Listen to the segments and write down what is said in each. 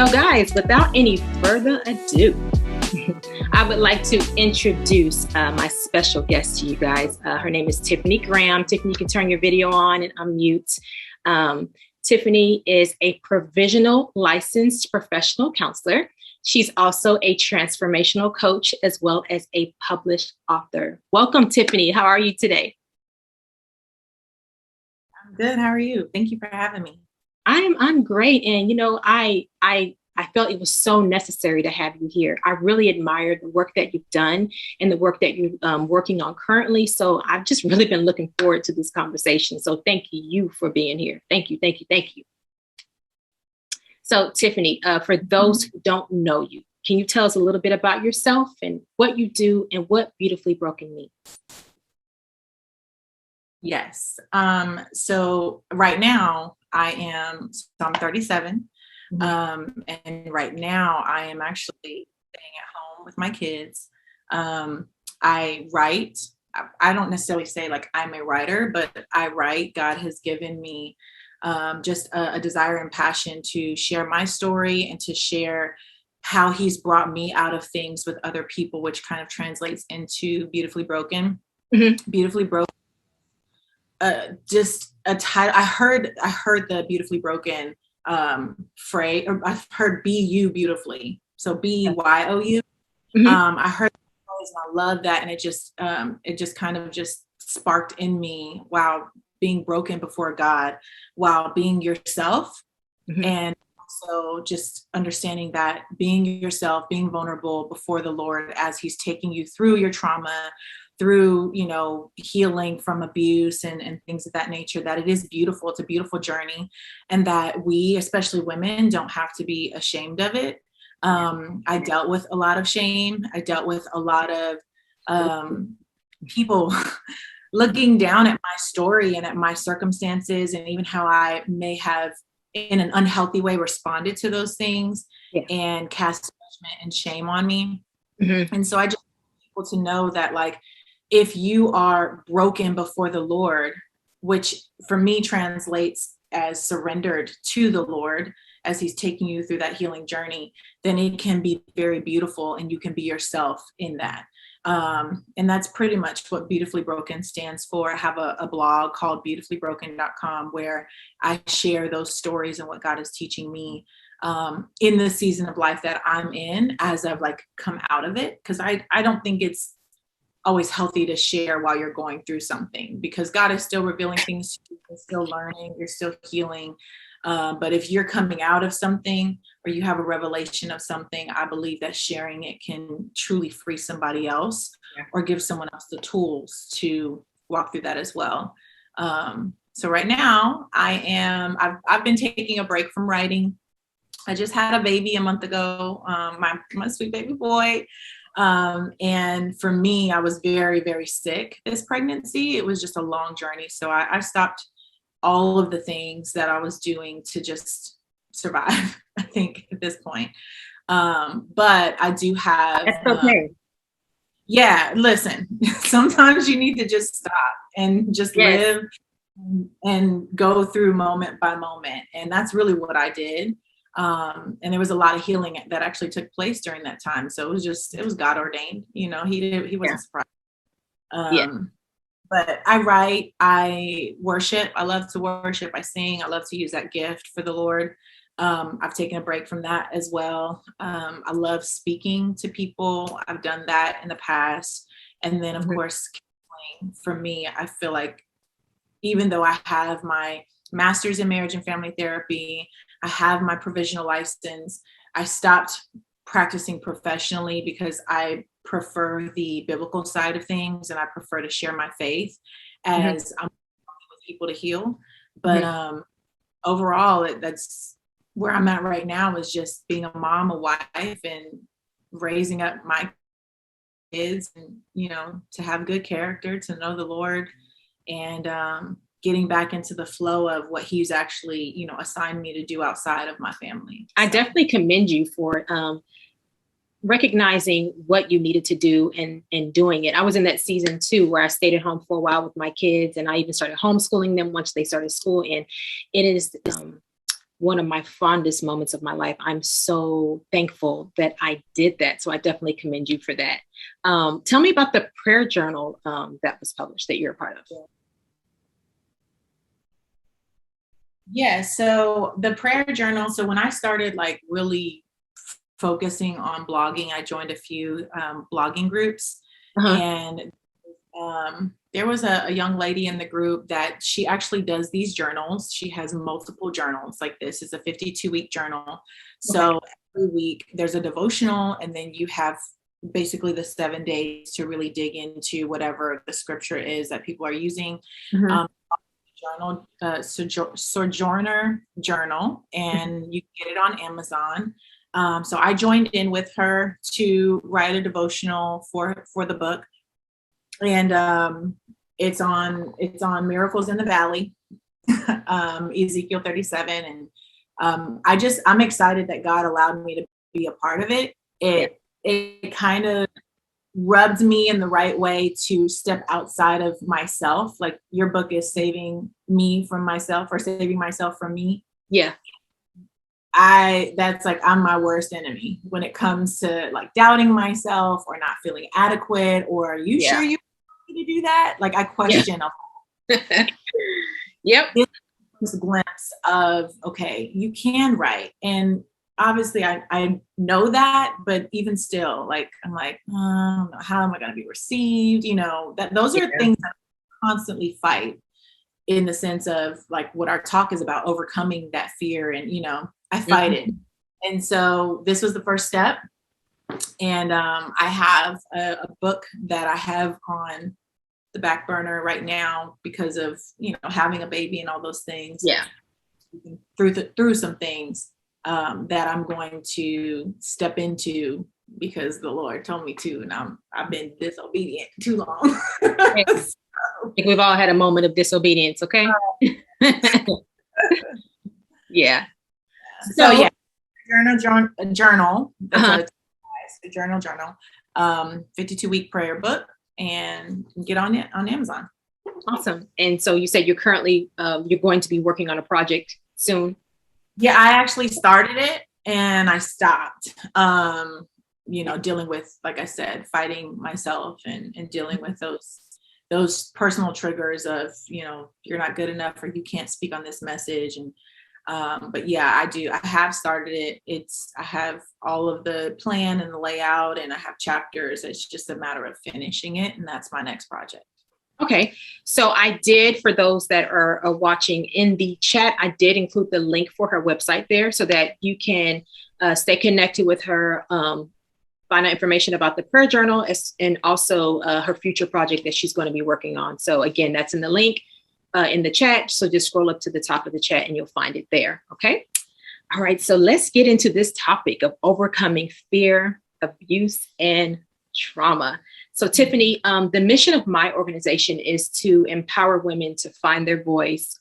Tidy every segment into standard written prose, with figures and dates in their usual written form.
So guys, without any further ado, I would like to introduce my special guest to you guys. Her name is Tiffany Graham. Tiffany, you can turn your video on and unmute. Tiffany is a provisional licensed professional counselor. She's also a transformational coach as well as a published author. Welcome, Tiffany. How are you today? I'm good. How are you? Thank you for having me. I'm great. And, you know, I felt it was so necessary to have you here. I really admire the work that you've done and the work that you're working on currently. So I've just really been looking forward to this conversation. So thank you for being here. Thank you. So Tiffany, for those who don't know you, can you tell us a little bit about yourself and what you do and what Beautifully Broken means? Yes. So right now I'm 37. And right now I am actually staying at home with my kids. I write. I don't necessarily say like I'm a writer, but I write. God has given me just a desire and passion to share my story and to share how he's brought me out of things with other people, which kind of translates into Beautifully Broken. Mm-hmm. Beautifully Broken. Just a title. I heard the Beautifully Broken phrase, or I've heard "Be You Beautifully," so BYOU. Mm-hmm. I heard that phrase and I love that, and it just kind of just sparked in me. Wow, being broken before God, while being yourself, mm-hmm. and also just understanding that being yourself, being vulnerable before the Lord as He's taking you through your trauma, through, you know, healing from abuse and things of that nature, that it is beautiful. It's a beautiful journey. And that we, especially women, don't have to be ashamed of it. I dealt with a lot of shame. I dealt with a lot of people looking down at my story and at my circumstances, and even how I may have in an unhealthy way responded to those things, and cast judgment and shame on me. Mm-hmm. And so I just want people to know that, like, if you are broken before the Lord, which for me translates as surrendered to the Lord as He's taking you through that healing journey, then it can be very beautiful and you can be yourself in that. And that's pretty much what Beautifully Broken stands for. I have a blog called beautifullybroken.com where I share those stories and what God is teaching me in the season of life that I'm in as I've like come out of it. Because I don't think it's always healthy to share while you're going through something, because God is still revealing things to you. You're still learning, you're still healing. But if you're coming out of something or you have a revelation of something, I believe that sharing it can truly free somebody else or give someone else the tools to walk through that as well. So right now I've been taking a break from writing. I just had a baby a month ago, my sweet baby boy. And for me, I was very, very sick this pregnancy. It was just a long journey. So I stopped all of the things that I was doing to just survive, I think, at this point. But I do have, that's okay. Yeah, listen, sometimes you need to just stop and just live and go through moment by moment. And that's really what I did. And there was a lot of healing that actually took place during that time. So it was God ordained, you know, he wasn't surprised. But I write, I worship, I love to worship, I sing, I love to use that gift for the Lord. I've taken a break from that as well. I love speaking to people. I've done that in the past. And then of course, for me, I feel like even though I have my master's in marriage and family therapy, I have my provisional license, I stopped practicing professionally because I prefer the biblical side of things and I prefer to share my faith as I'm working with people to heal. But overall, that's where I'm at right now, is just being a mom, a wife, and raising up my kids, and, you know, to have good character, to know the Lord, and getting back into the flow of what He's actually, you know, assigned me to do outside of my family. I definitely commend you for recognizing what you needed to do and doing it. I was in that season too, where I stayed at home for a while with my kids, and I even started homeschooling them once they started school. And it is one of my fondest moments of my life. I'm so thankful that I did that. So I definitely commend you for that. Tell me about the prayer journal that was published that you're a part of. Yeah, so the prayer journal. So when I started like really focusing on blogging, I joined a few blogging groups, and there was a young lady in the group that she actually does these journals. She has multiple journals like this. It's a 52-week journal. So every week there's a devotional, and then you have basically the 7 days to really dig into whatever the scripture is that people are using. Journal, Sojourner Journal, and you can get it on Amazon. So I joined in with her to write a devotional for the book, and it's on Miracles in the Valley, Ezekiel 37, and I'm excited that God allowed me to be a part of it. It kind of rubbed me in the right way to step outside of myself. Like, your book is saving me from myself, or saving myself from me. Yeah. That's like, I'm my worst enemy when it comes to like doubting myself or not feeling adequate, or are you sure you want me to do that? Like, I question Yep. This glimpse of, okay, you can write. And obviously I know that, but even still, like, I'm like, oh, how am I going to be received? You know, those are things that I constantly fight, in the sense of like what our talk is about, overcoming that fear. And, you know, I fight it. And so this was the first step. And I have a book that I have on the back burner right now because of, you know, having a baby and all those things. Yeah. Through some things that I'm going to step into because the Lord told me to, and I've been disobedient too long. I think we've all had a moment of disobedience, okay? Yeah. So yeah, journal. Journal. 52-week prayer book, and get on it on Amazon. Awesome. And so you said you're currently you're going to be working on a project soon. Yeah, I actually started it and I stopped, you know, dealing with, like I said, fighting myself and dealing with those personal triggers of, you know, you're not good enough, or you can't speak on this message. And, but yeah, I have started it. I have all of the plan and the layout, and I have chapters. It's just a matter of finishing it. And that's my next project. Okay. So I did, for those that are watching in the chat, I did include the link for her website there so that you can stay connected with her, find out information about the prayer journal, and also her future project that she's going to be working on. So again, that's in the link in the chat. So just scroll up to the top of the chat and you'll find it there. Okay. All right. So let's get into this topic of overcoming fear, abuse, and trauma. So Tiffany, the mission of my organization is to empower women to find their voice,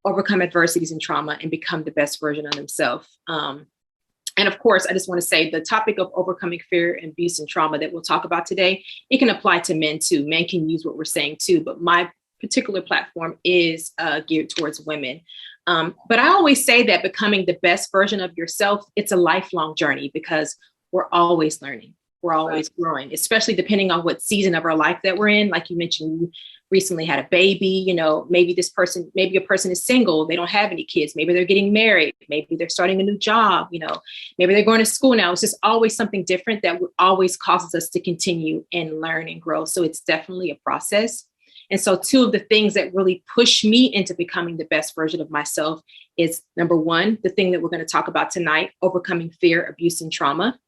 overcome adversities and trauma, and become the best version of themselves. And of course, I just want to say the topic of overcoming fear, abuse, and trauma that we'll talk about today, it can apply to men too. Men can use what we're saying too, but my particular platform is geared towards women. But I always say that becoming the best version of yourself, it's a lifelong journey, because we're always learning. We're always growing, especially depending on what season of our life that we're in. Like you mentioned, you recently had a baby, you know, maybe a person is single, they don't have any kids, maybe they're getting married, maybe they're starting a new job, you know, maybe they're going to school now. It's just always something different that always causes us to continue and learn and grow. So it's definitely a process. And so two of the things that really push me into becoming the best version of myself is, number one, the thing that we're going to talk about tonight, overcoming fear, abuse, and trauma.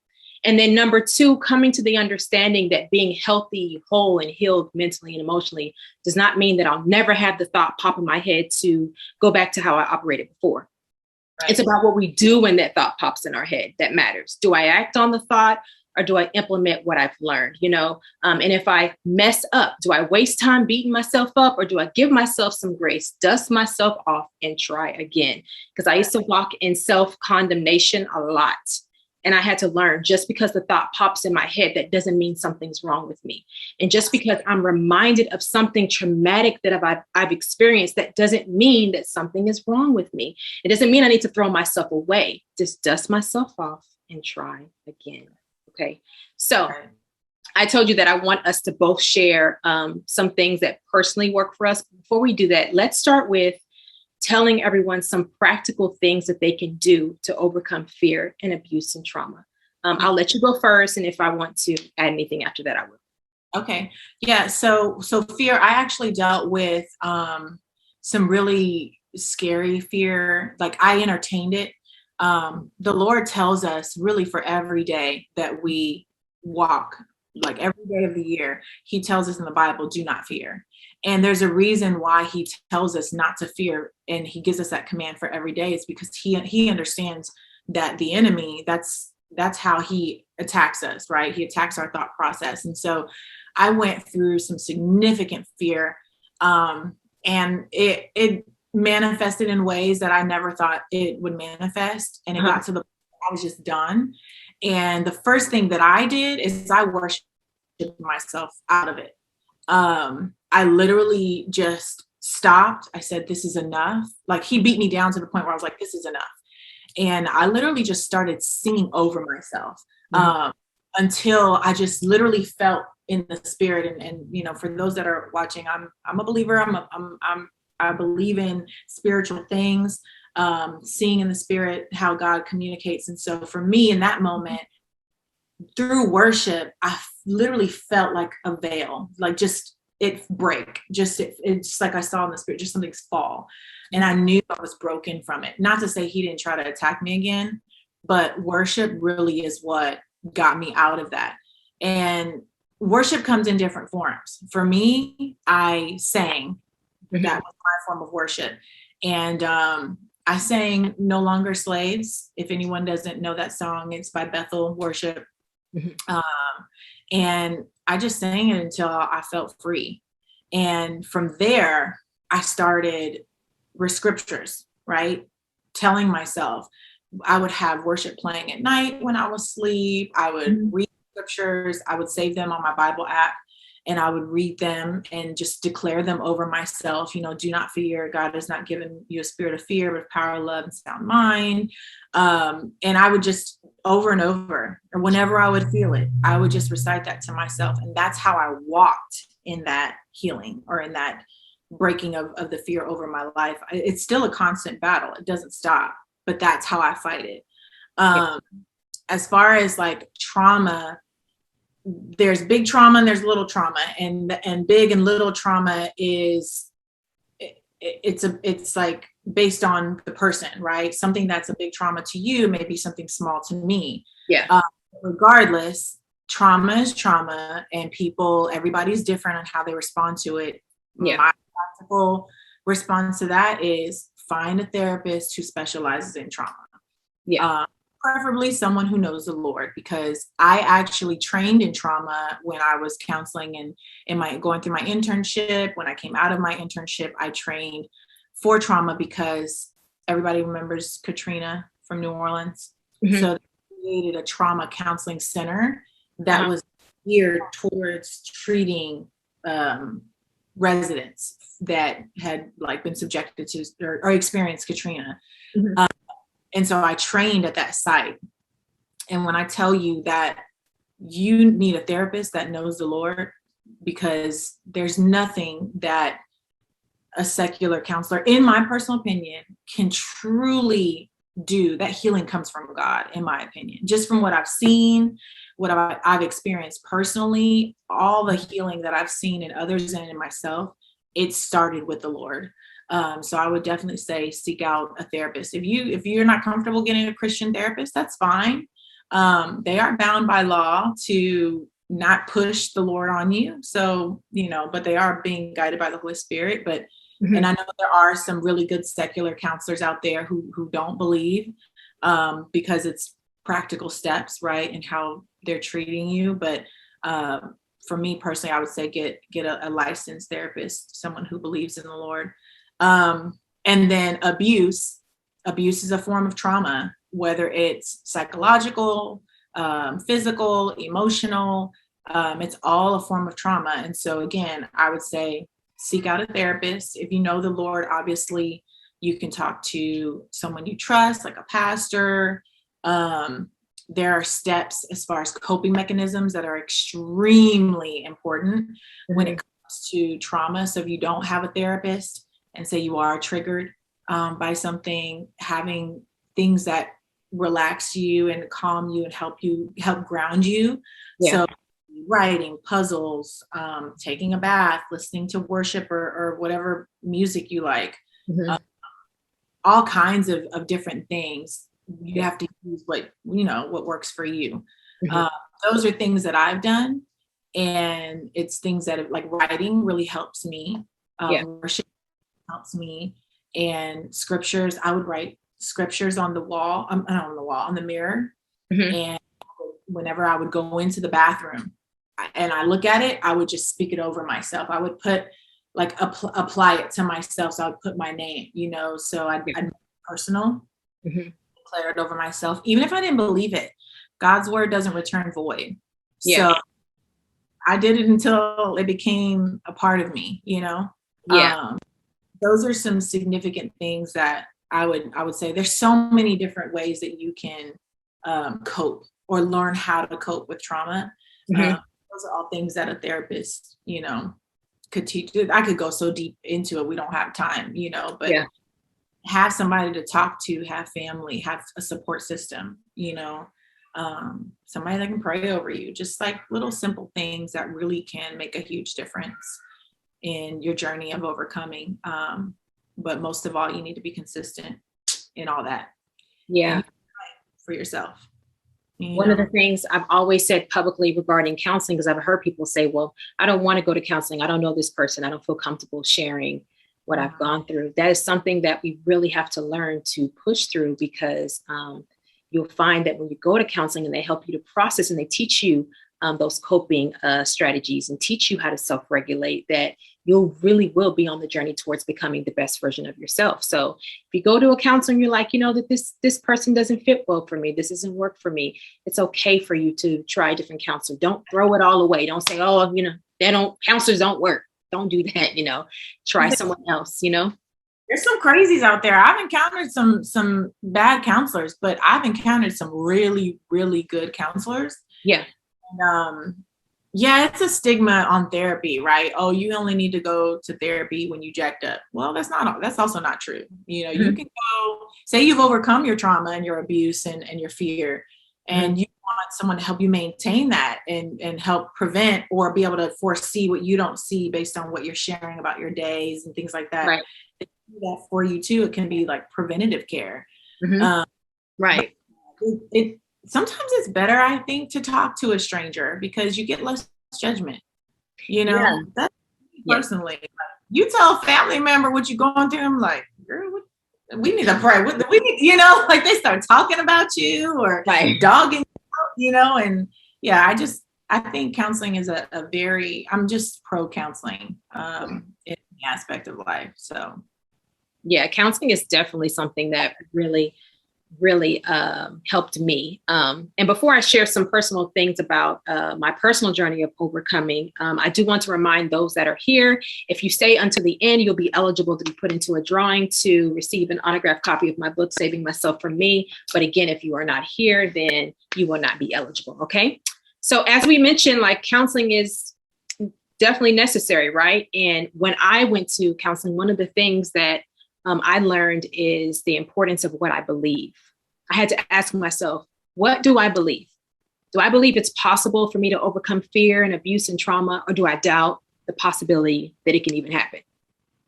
And then number two, coming to the understanding that being healthy, whole, and healed mentally and emotionally does not mean that I'll never have the thought pop in my head to go back to how I operated before. Right. It's about what we do when that thought pops in our head that matters. Do I act on the thought, or do I implement what I've learned? You know, and if I mess up, do I waste time beating myself up, or do I give myself some grace, dust myself off, and try again? Because I used to walk in self-condemnation a lot. And I had to learn, just because the thought pops in my head, that doesn't mean something's wrong with me. And just because I'm reminded of something traumatic that I've experienced, that doesn't mean that something is wrong with me. It doesn't mean I need to throw myself away. Just dust myself off and try again. Okay. So I told you that I want us to both share some things that personally work for us. Before we do that, let's start with telling everyone some practical things that they can do to overcome fear and abuse and trauma. I'll let you go first. And if I want to add anything after that, I will. Okay. Yeah. So fear, I actually dealt with some really scary fear. Like, I entertained it. The Lord tells us really for every day that we walk, like every day of the year, he tells us in the Bible, do not fear. And there's a reason why he tells us not to fear. And he gives us that command for every day. It's because he understands that the enemy, that's how he attacks us, right? He attacks our thought process. And so I went through some significant fear. And it manifested in ways that I never thought it would manifest. And it got to the point where I was just done. And the first thing that I did is I worshiped myself out of it. I literally just stopped. I said, this is enough. Like, he beat me down to the point where I was like, this is enough. And I literally just started singing over myself until I just literally felt in the spirit. And you know, for those that are watching, I'm a believer. I believe in spiritual things, seeing in the spirit how God communicates. And so for me in that moment, through worship, I literally felt like a veil, like just it break, it's like I saw in the spirit, just something's fall. And I knew I was broken from it. Not to say he didn't try to attack me again, but worship really is what got me out of that. And worship comes in different forms. For me, I sang. That was my form of worship. And I sang No Longer Slaves. If anyone doesn't know that song, it's by Bethel Worship. And I just sang it until I felt free. And from there, I started with scriptures, right? Telling myself, I would have worship playing at night when I was asleep. I would read scriptures. I would save them on my Bible app, and I would read them and just declare them over myself. You know, do not fear. God has not given you a spirit of fear, but power, love, and sound mind. And I would just over and over, or whenever I would feel it, I would just recite that to myself. And that's how I walked in that healing, or in that breaking of the fear over my life. It's still a constant battle. It doesn't stop, but that's how I fight it. As far as like trauma, there's big trauma and there's little trauma, and big and little trauma is it's like based on the person, right? Something that's a big trauma to you may be something small to me. Regardless, trauma is trauma, and everybody's different on how they respond to it. My practical response to that is find a therapist who specializes in trauma. Preferably someone who knows the Lord, because I actually trained in trauma when I was counseling and going through my internship. When I came out of my internship, I trained for trauma, because everybody remembers Katrina from New Orleans. So they created a trauma counseling center that was geared towards treating residents that had like been subjected to or experienced Katrina. And so I trained at that site. And when I tell you that you need a therapist that knows the Lord, because there's nothing that a secular counselor, in my personal opinion, can truly do. That healing comes from God, in my opinion. Just from what I've seen, what I've experienced personally, all the healing that I've seen in others and in myself, it started with the Lord. So I would definitely say seek out a therapist. If you're not comfortable getting a Christian therapist, that's fine. They are bound by law to not push the Lord on you. So, but they are being guided by the Holy Spirit. But and I know there are some really good secular counselors out there who don't believe, because it's practical steps, right, and how they're treating you. But for me personally, I would say get a licensed therapist, someone who believes in the Lord. And then abuse is a form of trauma. whether it's psychological, physical, emotional, it's all a form of trauma. And so again, I would say seek out a therapist. If you know the Lord, obviously you can talk to someone you trust, like a pastor. There are steps as far as coping mechanisms that are extremely important when it comes to trauma. So if you don't have a therapist and say you are triggered by something, having things that relax you and calm you and help ground you. Yeah. So writing, puzzles, taking a bath, listening to worship or whatever music you like, all kinds of different things. You have to use what works for you. Those are things that I've done. And it's things that like writing really helps me. Worship helps me. And scriptures, I would write scriptures on the wall, on the mirror. And whenever I would go into the bathroom and I look at it, I would just speak it over myself. I would put apply it to myself. So I would put my name, so I'd make it personal, declare it over myself. Even if I didn't believe it, God's word doesn't return void. So I did it until it became a part of me, those are some significant things that I would say. There's so many different ways that you can cope or learn how to cope with trauma. Those are all things that a therapist, could teach. I could go so deep into it. We don't have time, but have somebody to talk to, have family, have a support system, somebody that can pray over you, just like little simple things that really can make a huge difference in your journey of overcoming. But most of all, you need to be consistent in all that. Yeah. For yourself. One of the things I've always said publicly regarding counseling, because I've heard people say, well, I don't want to go to counseling. I don't know this person. I don't feel comfortable sharing what I've gone through. That is something that we really have to learn to push through, because you'll find that when you go to counseling and they help you to process and they teach you those coping strategies and teach you how to self-regulate, that you really will be on the journey towards becoming the best version of yourself. So if you go to a counselor and you're like, that this person doesn't fit well for me, this doesn't work for me, it's okay for you to try a different counselor. Don't throw it all away. Don't say, counselors don't work. Don't do that, try someone else, There's some crazies out there. I've encountered some bad counselors, but I've encountered some really, really good counselors. Yeah. And, it's a stigma on therapy, right? Oh, you only need to go to therapy when you jacked up. Well, that's also not true. You can go, say you've overcome your trauma and your abuse and your fear, and you want someone to help you maintain that and help prevent or be able to foresee what you don't see based on what you're sharing about your days and things like that. Right. They do that for you too. It can be like preventative care. Right. Sometimes it's better, I think, to talk to a stranger because you get less judgment. That's personally. Like, you tell a family member what you're going through, I'm like, girl, we need to pray. We need, like they start talking about you or dogging you, and I think counseling is a very, I'm just pro counseling in the aspect of life. So yeah, counseling is definitely something that really helped me. And before I share some personal things about my personal journey of overcoming, I do want to remind those that are here, if you stay until the end, you'll be eligible to be put into a drawing to receive an autographed copy of my book, Saving Myself from Me. But again, if you are not here, then you will not be eligible. Okay. So as we mentioned, like counseling is definitely necessary, right? And when I went to counseling, one of the things that I learned is the importance of what I believe. I had to ask myself, what do I believe? Do I believe it's possible for me to overcome fear and abuse and trauma, or do I doubt the possibility that it can even happen?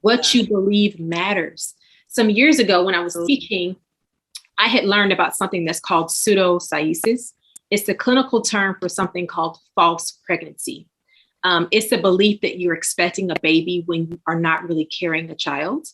What you believe matters. Some years ago when I was teaching, I had learned about something that's called pseudocyesis. It's the clinical term for something called false pregnancy. It's the belief that you're expecting a baby when you are not really carrying a child.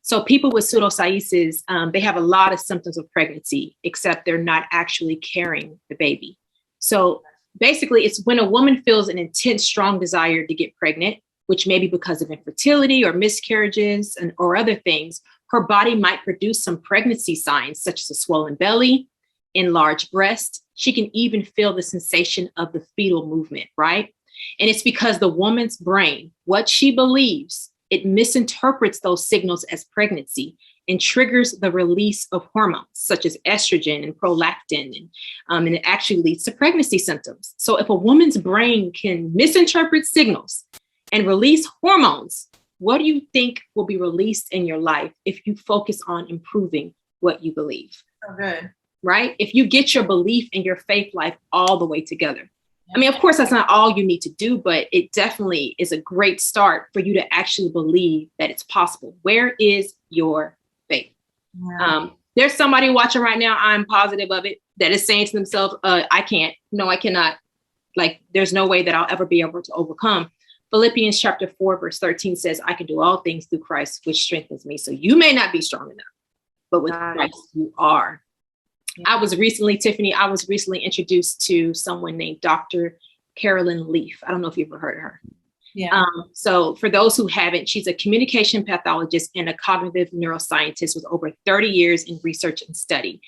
So people with pseudocyesis, they have a lot of symptoms of pregnancy, except they're not actually carrying the baby. So basically, it's when a woman feels an intense, strong desire to get pregnant, which may be because of infertility or miscarriages or other things, her body might produce some pregnancy signs, such as a swollen belly, enlarged breast. She can even feel the sensation of the fetal movement, right? And it's because the woman's brain, what she believes, it misinterprets those signals as pregnancy and triggers the release of hormones such as estrogen and prolactin, and it actually leads to pregnancy symptoms. So if a woman's brain can misinterpret signals and release hormones, what do you think will be released in your life if you focus on improving what you believe? So good. Right? If you get your belief and your faith life all the way together. I mean, of course, that's not all you need to do, but it definitely is a great start for you to actually believe that it's possible. Where is your faith? Yeah. There's somebody watching right now, I'm positive of it, that is saying to themselves, I can't. No, I cannot. Like, there's no way that I'll ever be able to overcome. Philippians chapter 4, verse 13 says, I can do all things through Christ, which strengthens me. So you may not be strong enough, but with Christ, you are. I was recently introduced to someone named Dr. Carolyn Leaf. I don't know if you've ever heard of her. Yeah. So for those who haven't, she's a communication pathologist and a cognitive neuroscientist with over 30 years in research and study.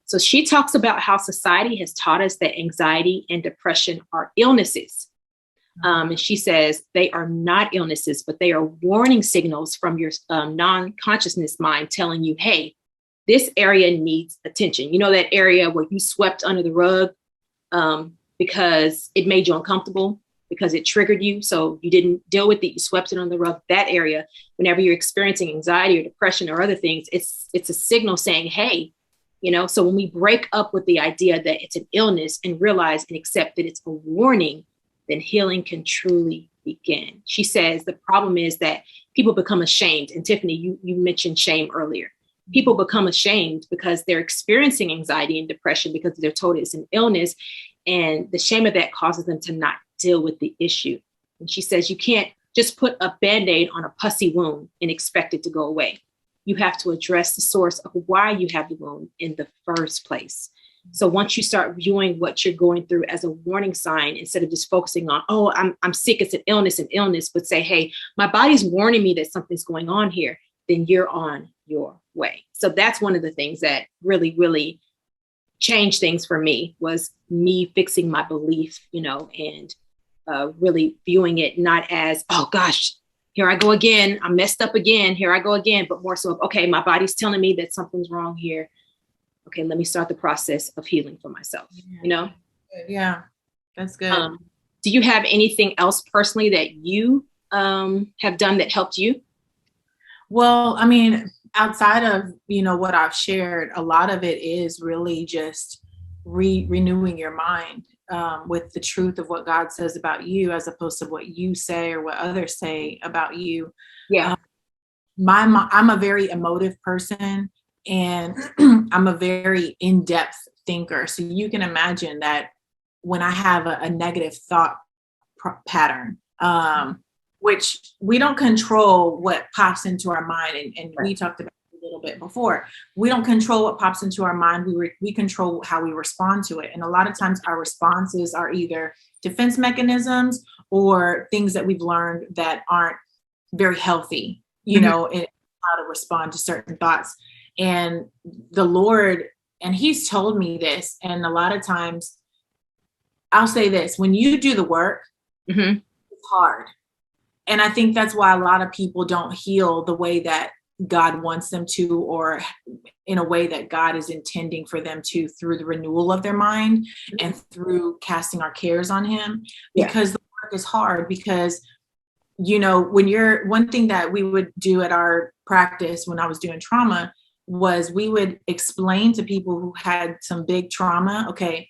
So she talks about how society has taught us that anxiety and depression are illnesses. And she says they are not illnesses, but they are warning signals from your non-consciousness mind telling you, hey, this area needs attention. You know, that area where you swept under the rug because it made you uncomfortable, because it triggered you. So you didn't deal with it. You swept it under the rug. That area, whenever you're experiencing anxiety or depression or other things, it's a signal saying, hey, you know, so when we break up with the idea that it's an illness and realize and accept that it's a warning, then healing can truly begin. She says the problem is that people become ashamed. And Tiffany, you mentioned shame earlier. People become ashamed because they're experiencing anxiety and depression because they're told it's an illness. And the shame of that causes them to not deal with the issue. And she says, you can't just put a Band-Aid on a pussy wound and expect it to go away. You have to address the source of why you have the wound in the first place. So once you start viewing what you're going through as a warning sign, instead of just focusing on, oh, I'm sick, it's an illness, but say, hey, my body's warning me that something's going on here, then you're on your way. So that's one of the things that really, really changed things for me, was me fixing my belief, you know, and really viewing it not as, oh gosh, here I go again. I'm messed up again. Here I go again. But more so, okay, my body's telling me that something's wrong here. Okay, let me start the process of healing for myself, you know? Yeah, that's good. Do you have anything else personally that you have done that helped you? Well, I mean, outside of, you know, what I've shared, a lot of it is really just renewing your mind with the truth of what God says about you, as opposed to what you say or what others say about you. Yeah. I'm a very emotive person, and I'm a very in-depth thinker. So you can imagine that when I have a negative thought pattern, which we don't control what pops into our mind. And we talked about it a little bit before. We don't control what pops into our mind. We control how we respond to it. And a lot of times our responses are either defense mechanisms or things that we've learned that aren't very healthy, you know, in how to respond to certain thoughts. And the Lord, and he's told me this, and a lot of times I'll say this, when you do the work, it's hard. And I think that's why a lot of people don't heal the way that God wants them to, or in a way that God is intending for them to, through the renewal of their mind and through casting our cares on him, because the work is hard. Because, you know, one thing that we would do at our practice when I was doing trauma was we would explain to people who had some big trauma, okay,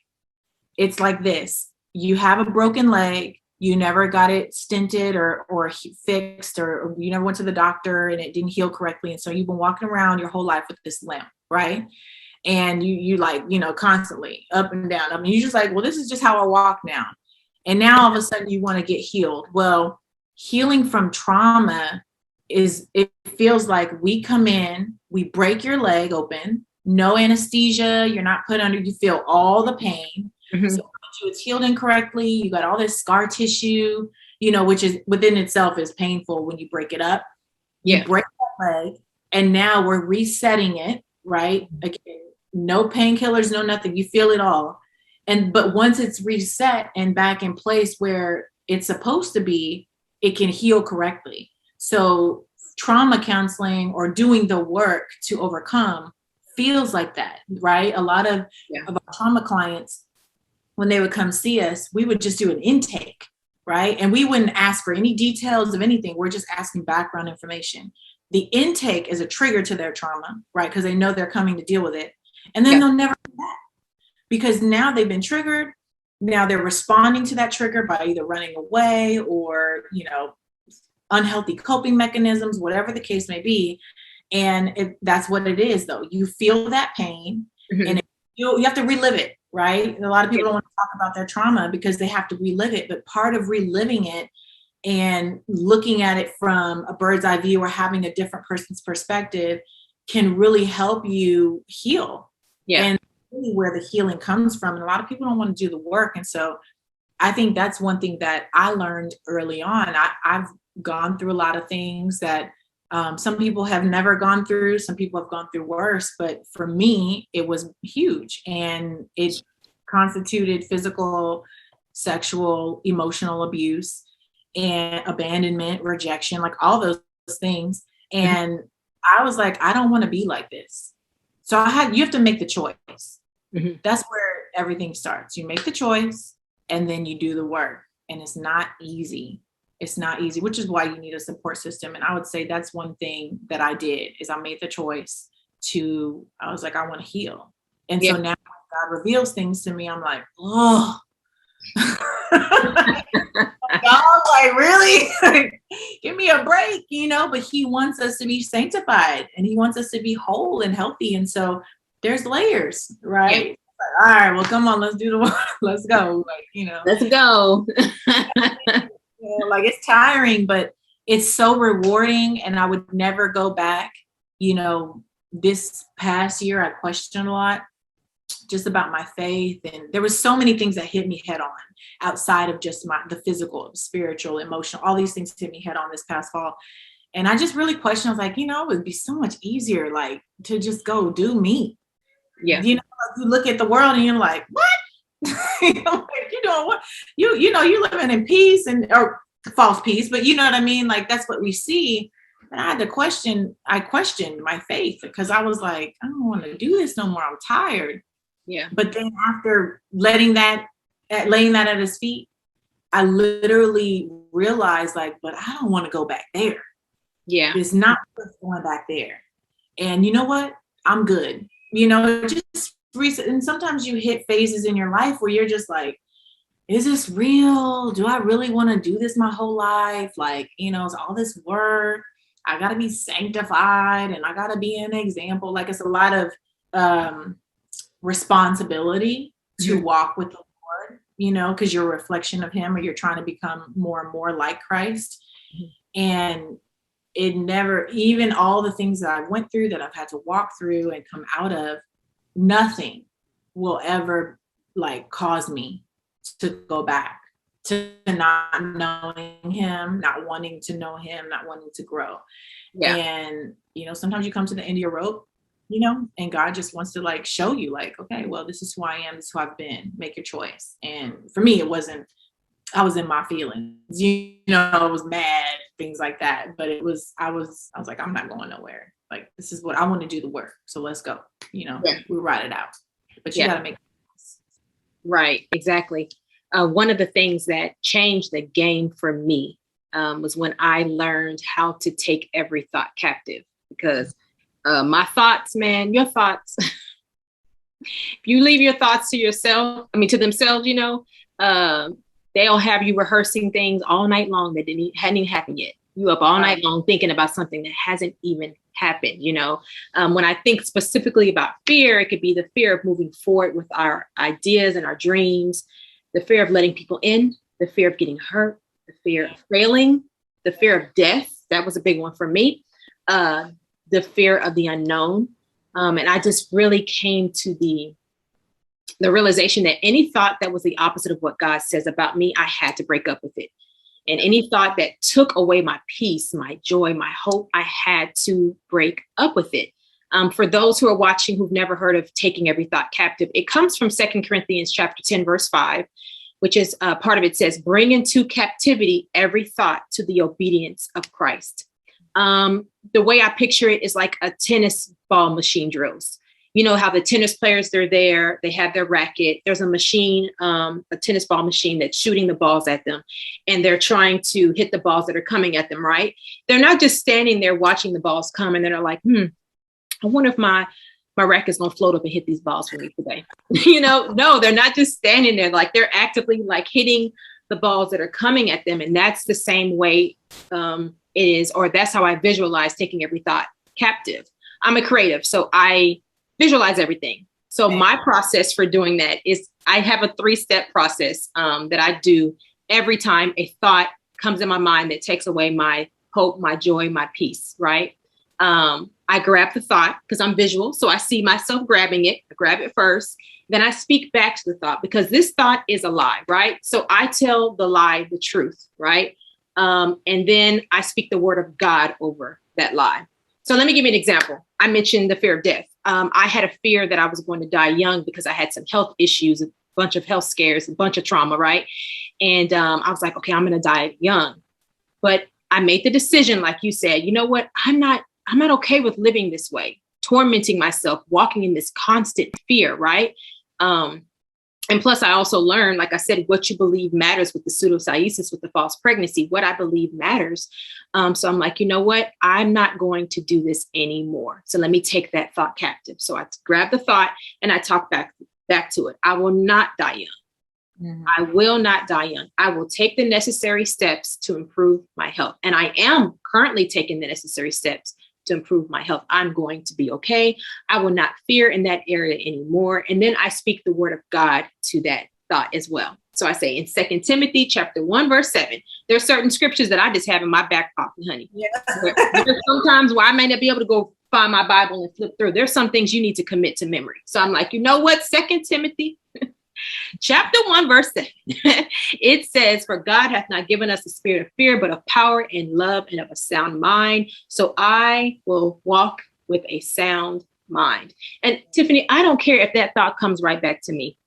it's like this. You have a broken leg. You never got it stented or fixed, or you never went to the doctor and it didn't heal correctly. And so you've been walking around your whole life with this limp, right? And you like, you know, constantly up and down. I mean, you're just like, well, this is just how I walk now. And now all of a sudden you want to get healed. Well, healing from trauma it feels like we come in, we break your leg open, no anesthesia, you're not put under, you feel all the pain. So it's healed incorrectly. You got all this scar tissue, you know, which is within itself is painful when you break it up. You break that leg, and now we're resetting it, right? Again, no painkillers, no nothing. You feel it all. But once it's reset and back in place where it's supposed to be, it can heal correctly. So trauma counseling or doing the work to overcome feels like that, right? A lot of our trauma clients, when they would come see us, we would just do an intake, right? And we wouldn't ask for any details of anything. We're just asking background information. The intake is a trigger to their trauma, right? Because they know they're coming to deal with it. And then they'll never come back because now they've been triggered. Now they're responding to that trigger by either running away or, unhealthy coping mechanisms, whatever the case may be. And that's what it is, though. You feel that pain and you have to relive it, right? And a lot of people don't want to talk about their trauma because they have to relive it. But part of reliving it and looking at it from a bird's eye view or having a different person's perspective can really help you heal. Yeah. And really where the healing comes from. And a lot of people don't want to do the work. And so I think that's one thing that I learned early on. I've gone through a lot of things that some people have never gone through. Some people have gone through worse. But for me, it was huge. And it constituted physical, sexual, emotional abuse and abandonment, rejection, like all those things. And I was like, I don't want to be like this. So you have to make the choice. That's where everything starts. You make the choice and then you do the work. And it's not easy. It's not easy, which is why you need a support system. And I would say that's one thing that I did is I made the choice I was like, I want to heal. And so now when God reveals things to me, I'm like, oh, God, like really give me a break, but he wants us to be sanctified and he wants us to be whole and healthy. And so there's layers, right? Like, all right, well, come on, let's do the work. Let's go. Let's go. Like it's tiring, but it's so rewarding. And I would never go back. This past year, I questioned a lot just about my faith. And there was so many things that hit me head on outside of just the physical, spiritual, emotional, all these things hit me head on this past fall. And I just really questioned, I was like, it would be so much easier, like to just go do me. Yeah. You look at the world and you're like, what? You're doing what? You're living in peace or false peace, but you know what I mean? Like that's what we see. And I questioned my faith because I was like, I don't want to do this no more. I'm tired. Yeah. But then after laying that at his feet, I literally realized like, but I don't want to go back there. Yeah. It's not worth going back there. And you know what? I'm good. Just recent. And sometimes you hit phases in your life where you're just like, is this real? Do I really want to do this my whole life? Like, it's all this work. I got to be sanctified and I got to be an example. Like it's a lot of responsibility to walk with the Lord, because you're a reflection of him or you're trying to become more and more like Christ. And it never, even all the things that I went through that I've had to walk through and come out of, nothing will ever like cause me to go back to not knowing him, not wanting to know him, not wanting to grow. Yeah. And, sometimes you come to the end of your rope, and God just wants to like show you like, okay, well, this is who I am. This is who I've been. Make your choice. And for me, I was in my feelings, I was mad, things like that. But I was like, I'm not going nowhere. Like, this is what I want to do the work. So let's go, we ride it out, but you got to make. Right. Exactly. One of the things that changed the game for me was when I learned how to take every thought captive, because my thoughts, man, your thoughts, if you leave your thoughts to themselves, they'll have you rehearsing things all night long that hadn't even happened yet. You up all night long thinking about something that hasn't even happened. When I think specifically about fear, it could be the fear of moving forward with our ideas and our dreams, the fear of letting people in, the fear of getting hurt, the fear of failing, the fear of death. That was a big one for me. The fear of the unknown. And I just really came to the realization that any thought that was the opposite of what God says about me, I had to break up with it. And any thought that took away my peace, my joy, my hope, I had to break up with it. For those who are watching who've never heard of taking every thought captive, it comes from 2 Corinthians chapter 10, verse 5, which is part of it says, bring into captivity every thought to the obedience of Christ. The way I picture it is like a tennis ball machine drills. You know how the tennis players, they're there, they have their racket. There's a machine, a tennis ball machine that's shooting the balls at them. And they're trying to hit the balls that are coming at them, right? They're not just standing there watching the balls come and they're like, I wonder if my racket's gonna float up and hit these balls for me today. No, they're not just standing there. Like they're actively like hitting the balls that are coming at them. And that's the same way it is, or that's how I visualize taking every thought captive. I'm a creative, so I visualize everything. So my process for doing that is I have a 3-step process that I do every time a thought comes in my mind that takes away my hope, my joy, my peace, right? I grab the thought because I'm visual. So I see myself grabbing it. I grab it first. Then I speak back to the thought because this thought is a lie, right? So I tell the lie the truth, right? And then I speak the word of God over that lie. So let me give you an example. I mentioned the fear of death. I had a fear that I was going to die young because I had some health issues, a bunch of health scares, a bunch of trauma, right? And I was like, okay, I'm going to die young. But I made the decision, like you said, you know what? I'm not okay with living this way, tormenting myself, walking in this constant fear, right? And plus, I also learned, like I said, what you believe matters with the pseudocyesis, with the false pregnancy, what I believe matters. So I'm like, you know what? I'm not going to do this anymore. So let me take that thought captive. So I grab the thought and I talk back to it. I will not die young. Mm-hmm. I will not die young. I will take the necessary steps to improve my health. And I am currently taking the necessary steps to improve my health. I'm going to be okay. I will not fear in that area anymore. And then I speak the word of God to that thought as well. So I say in 2 Timothy chapter 1, verse 7, there are certain scriptures that I just have in my back pocket, honey. Yeah. There's sometimes where I may not be able to go find my Bible and flip through. There's some things you need to commit to memory. So I'm like, you know what? 2 Timothy chapter 1, verse 7, it says, for God hath not given us a spirit of fear, but of power and love and of a sound mind. So I will walk with a sound mind. And Tiffany, I don't care if that thought comes right back to me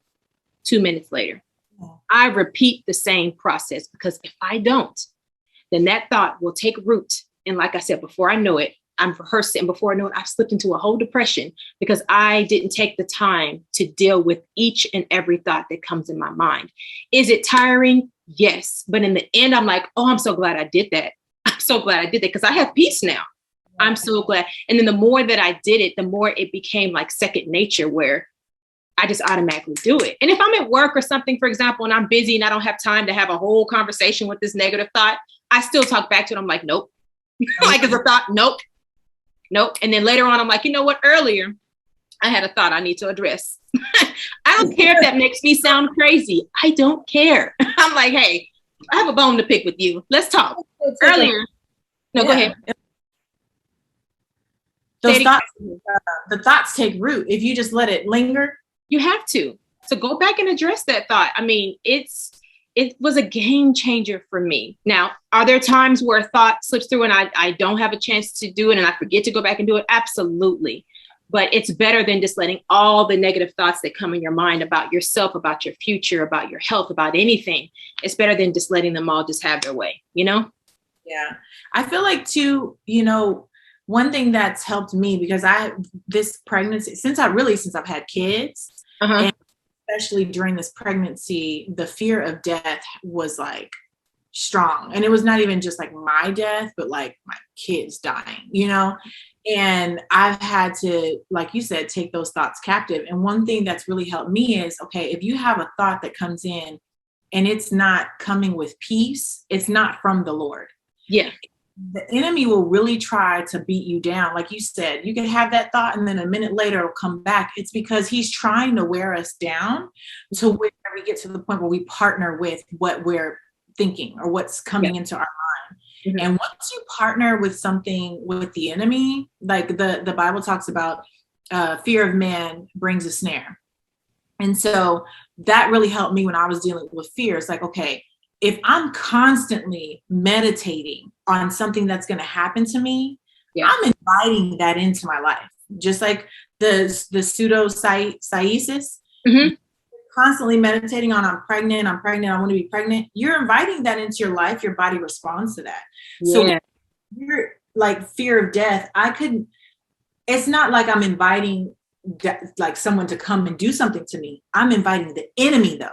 2 minutes later. I repeat the same process because if I don't, then that thought will take root. And like I said, before I know it, I'm rehearsing. Before I know it, I've slipped into a whole depression because I didn't take the time to deal with each and every thought that comes in my mind. Is it tiring? Yes. But in the end, I'm like, oh, I'm so glad I did that. I'm so glad I did that because I have peace now. I'm so glad. And then the more that I did it, the more it became like second nature where I just automatically do it. And if I'm at work or something, for example, and I'm busy and I don't have time to have a whole conversation with this negative thought, I still talk back to it. I'm like, nope. Like it's a thought. Nope. And then later on, I'm like, you know what? Earlier, I had a thought I need to address. I don't care if that makes me sound crazy. I don't care. I'm like, hey, I have a bone to pick with you. Let's talk. Earlier. No, go ahead. Those thoughts, the thoughts take root. If you just let it linger. You have to. So go back and address that thought. I mean, it was a game changer for me. Now, are there times where a thought slips through and I don't have a chance to do it and I forget to go back and do it? Absolutely. But it's better than just letting all the negative thoughts that come in your mind about yourself, about your future, about your health, about anything. It's better than just letting them all just have their way, you know? Yeah. I feel like too, one thing that's helped me because this pregnancy, since I've had kids, and especially during this pregnancy, the fear of death was like strong. And it was not even just like my death, but like my kids dying, and I've had to, like you said, take those thoughts captive. And one thing that's really helped me is, okay, if you have a thought that comes in and it's not coming with peace, it's not from the Lord. Yeah. The enemy will really try to beat you down. Like you said, you can have that thought and then a minute later it'll come back. It's because he's trying to wear us down to where we get to the point where we partner with what we're thinking or what's coming into our mind. Mm-hmm. And once you partner with something with the enemy, like the Bible talks about, fear of man brings a snare. And so that really helped me when I was dealing with fear. It's like, okay, if I'm constantly meditating on something that's going to happen to me, I'm inviting that into my life. just like the pseudosciasis, Mm-hmm. constantly meditating on I'm pregnant, I want to be pregnant. You're inviting that into your life. Your body responds to that. So Yeah. you're like fear of death. It's not like I'm inviting like someone to come and do something to me. I'm inviting the enemy though,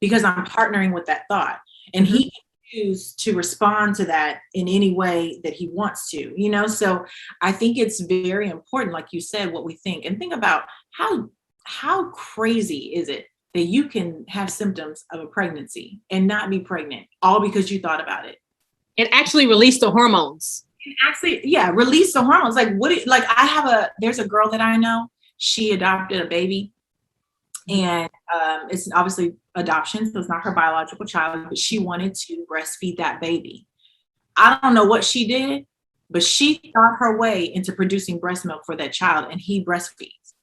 because I'm partnering with that thought, and he can choose to respond to that in any way that he wants to, you know? So I think it's very important, like you said, what we think, and think about how crazy is it that you can have symptoms of a pregnancy and not be pregnant, all because you thought about it. And actually release the hormones. Actually, yeah, release the hormones. Like there's a girl that I know, she adopted a baby, and it's obviously adoption, so it's not her biological child, but she wanted to breastfeed that baby. I don't know what she did, but she thought her way into producing breast milk for that child, and he breastfeeds.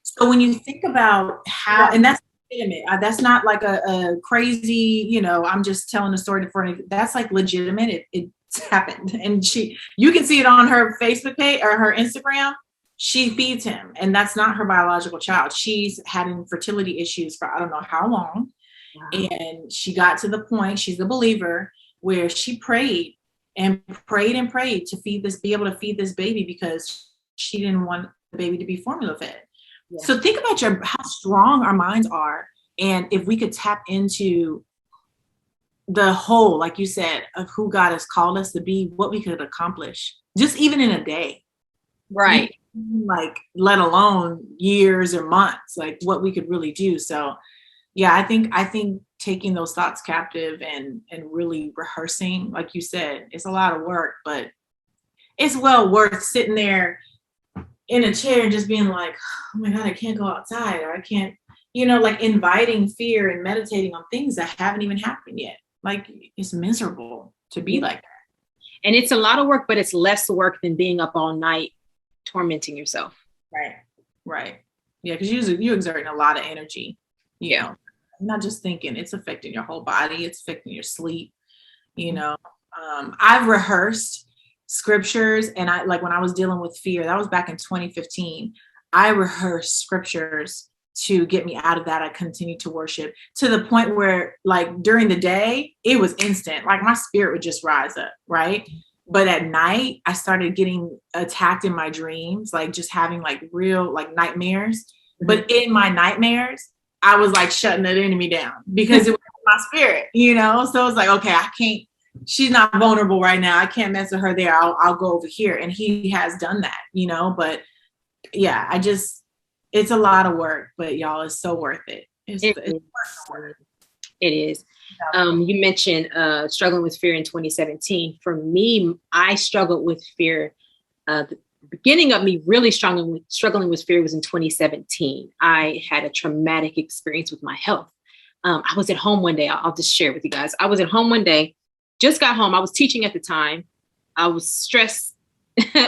So when you think about how, and that's legitimate, that's not like a crazy, you know, I'm just telling a story that's like legitimate. It's happened, and you can see it on her Facebook page or her Instagram. She feeds him, and that's not her biological child. She's had infertility issues for I don't know how long. Wow. And she got to the point, she's a believer, where she prayed and prayed and prayed to be able to feed this baby, because she didn't want the baby to be formula fed. Yeah. So think about how strong our minds are. And if we could tap into the whole, like you said, of who God has called us to be, what we could accomplish just even in a day. Right. Like, let alone years or months, like what we could really do. So yeah, I think taking those thoughts captive and really rehearsing, like you said, it's a lot of work, but it's well worth sitting there in a chair and just being like, oh my God, I can't go outside, or I can't, you know, like inviting fear and meditating on things that haven't even happened yet. Like, it's miserable to be like that. And it's a lot of work, but it's less work than being up all night tormenting yourself. Right. Yeah, because you're exerting a lot of energy. You know, not just thinking, it's affecting your whole body, it's affecting your sleep. You know, I've rehearsed scriptures, and I, like when I was dealing with fear, that was back in 2015. I rehearsed scriptures to get me out of that. I continued to worship to the point where, like, during the day, it was instant. Like, my spirit would just rise up, right? But at night, I started getting attacked in my dreams, like just having like real like nightmares. But in my nightmares, I was like shutting the enemy down because it was my spirit, you know? So it's like, okay, I can't, she's not vulnerable right now. I can't mess with her there. I'll go over here. And he has done that, you know? But yeah, it's a lot of work, but y'all, it's so worth it. It's worth it is. You mentioned struggling with fear in 2017. For me, I struggled with fear. The beginning of me really struggling with fear was in 2017. I had a traumatic experience with my health. I was at home one day. I'll just share with you guys. I was at home one day, just got home. I was teaching at the time. I was stressed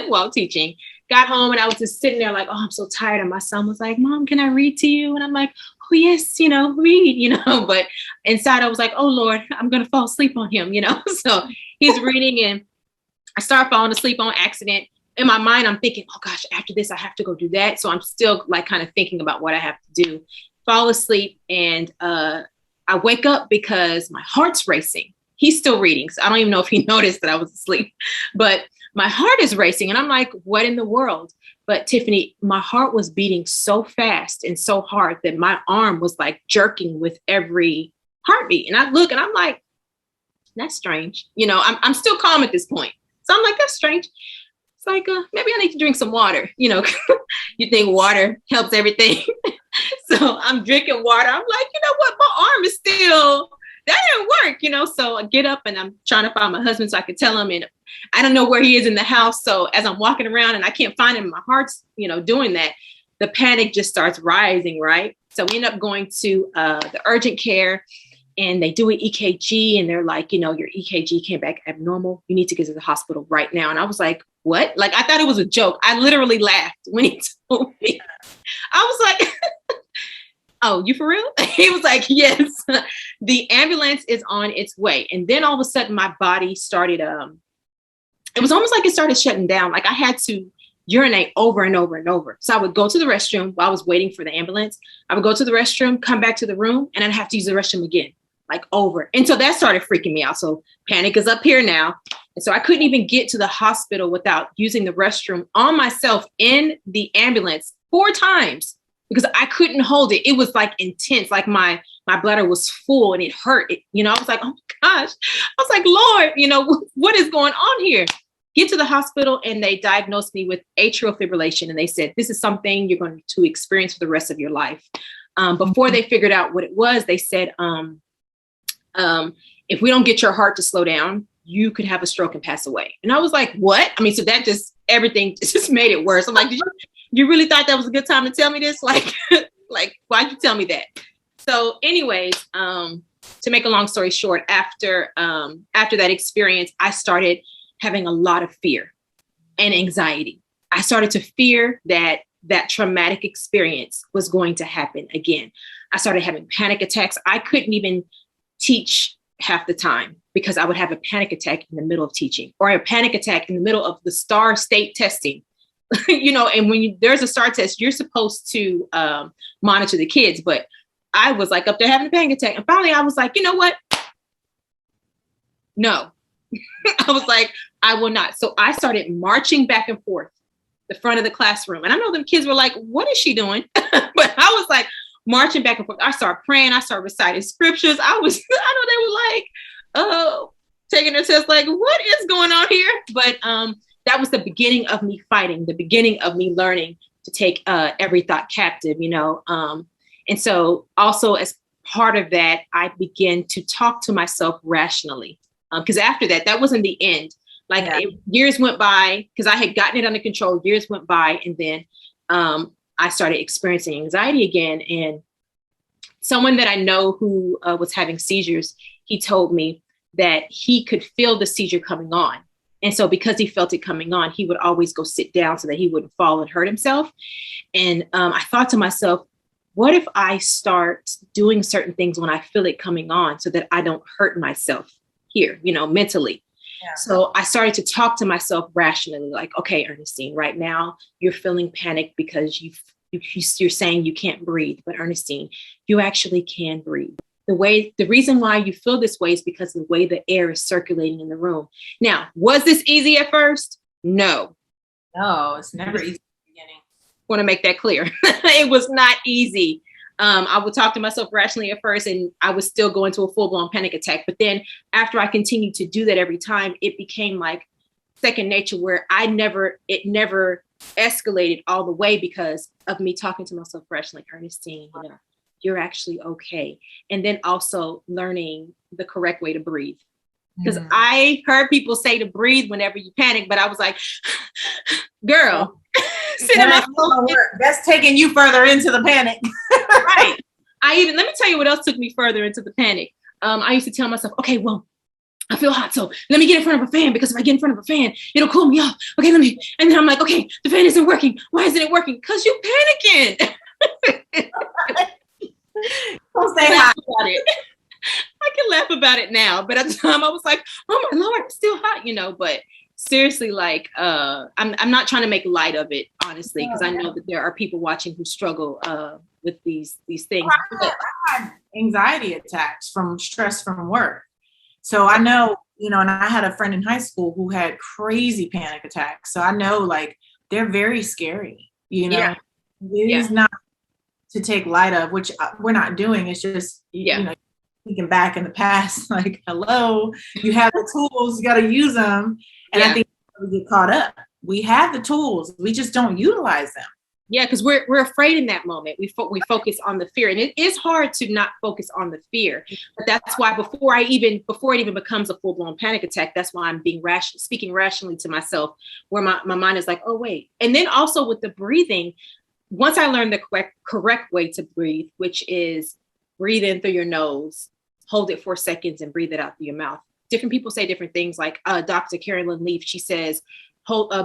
while teaching. Got home and I was just sitting there like, oh, I'm so tired. And my son was like, Mom, can I read to you? And I'm like, oh, yes, you know, read, you know. But inside I was like, oh, Lord, I'm going to fall asleep on him, you know. So he's reading and I start falling asleep on accident. In my mind, I'm thinking, oh, gosh, after this, I have to go do that. So I'm still like kind of thinking about what I have to do. Fall asleep and I wake up because my heart's racing. He's still reading. So I don't even know if he noticed that I was asleep. But my heart is racing and I'm like, what in the world? But Tiffany, my heart was beating so fast and so hard that my arm was like jerking with every heartbeat. And I look and I'm like, that's strange. You know, I'm still calm at this point. So I'm like, that's strange. It's like, maybe I need to drink some water. You know, you think water helps everything. So I'm drinking water. I'm like, you know what? My arm is still, that didn't work, you know? So I get up and I'm trying to find my husband so I could tell him, and I don't know where he is in the house. So as I'm walking around and I can't find him, my heart's, you know, doing that, the panic just starts rising, right? So we end up going to the urgent care and they do an EKG and they're like, you know, your EKG came back abnormal. You need to get to the hospital right now. And I was like, what? Like, I thought it was a joke. I literally laughed when he told me. I was like, oh, you for real? He was like, yes, the ambulance is on its way. And then all of a sudden my body started, it was almost like it started shutting down. Like I had to urinate over and over and over. So I would go to the restroom while I was waiting for the ambulance. I would go to the restroom, come back to the room, and I'd have to use the restroom again, like over. And so that started freaking me out. So panic is up here now. And so I couldn't even get to the hospital without using the restroom on myself in the ambulance 4 times because I couldn't hold it. It was like intense. Like my bladder was full and it hurt. I was like, oh my gosh. I was like, Lord, what is going on here? Get to the hospital and they diagnosed me with atrial fibrillation. And they said, this is something you're going to experience for the rest of your life. Before they figured out what it was, they said, if we don't get your heart to slow down, you could have a stroke and pass away. And I was like, what? I mean, so that everything just made it worse. I'm like, you really thought that was a good time to tell me this? Like why'd you tell me that? So anyways, to make a long story short, after that experience, I started having a lot of fear and anxiety. I started to fear that traumatic experience was going to happen again. I started having panic attacks. I couldn't even teach half the time because I would have a panic attack in the middle of teaching or a panic attack in the middle of the STAR state testing. And when there's a STAR test, you're supposed to monitor the kids, but I was like up there having a panic attack. And finally I was like, you know what? No. I was like, I will not. So I started marching back and forth the front of the classroom. And I know them kids were like, what is she doing? But I was like marching back and forth. I started praying. I started reciting scriptures. I know they were like, oh, taking their test, like, what is going on here? But that was the beginning of me fighting, the beginning of me learning to take every thought captive, and so also as part of that, I began to talk to myself rationally. Because after that wasn't the end. Years went by because I had gotten it under control. Years went by. And then I started experiencing anxiety again. And someone that I know who was having seizures, he told me that he could feel the seizure coming on. And so because he felt it coming on, he would always go sit down so that he wouldn't fall and hurt himself. And I thought to myself, what if I start doing certain things when I feel it coming on so that I don't hurt myself here, mentally. Yeah. So I started to talk to myself rationally, like, okay, Ernestine, right now you're feeling panic because you're saying you can't breathe, but Ernestine, you actually can breathe. The reason why you feel this way is because of the way the air is circulating in the room. Now, was this easy at first? No, it's never easy at the beginning. Want to make that clear. It was not easy. I would talk to myself rationally at first and I was still going to a full-blown panic attack. But then after I continued to do that every time, it became like second nature where it never escalated all the way because of me talking to myself rationally, Ernestine, you're actually okay. And then also learning the correct way to breathe. Because I heard people say to breathe whenever you panic, but I was like, girl, that's taking you further into the panic. Right. Let me tell you what else took me further into the panic. I used to tell myself, okay, well, I feel hot, so let me get in front of a fan because if I get in front of a fan, it'll cool me off. Okay, and then I'm like, okay, the fan isn't working. Why isn't it working? Because you're panicking. Don't say hot about it. I can laugh about it now, but at the time I was like, oh my Lord, I'm still hot, but seriously, like, I'm not trying to make light of it, honestly, because I know that there are people watching who struggle with these things. I had anxiety attacks from stress from work. So I know, and I had a friend in high school who had crazy panic attacks. So I know, like, they're very scary, Yeah. It is not to take light of, which we're not doing. It's just, thinking back in the past, like, hello, you have the tools, you got to use them. And I think we get caught up. We have the tools, we just don't utilize them. Yeah, because we're afraid in that moment. We focus on the fear, and it is hard to not focus on the fear. But that's why before it even becomes a full blown panic attack, that's why I'm speaking rationally to myself, where my mind is like, oh wait. And then also with the breathing, once I learned the correct way to breathe, which is breathe in through your nose, hold it 4 seconds, and breathe it out through your mouth. Different people say different things. Like Dr. Carolyn Leaf, she says,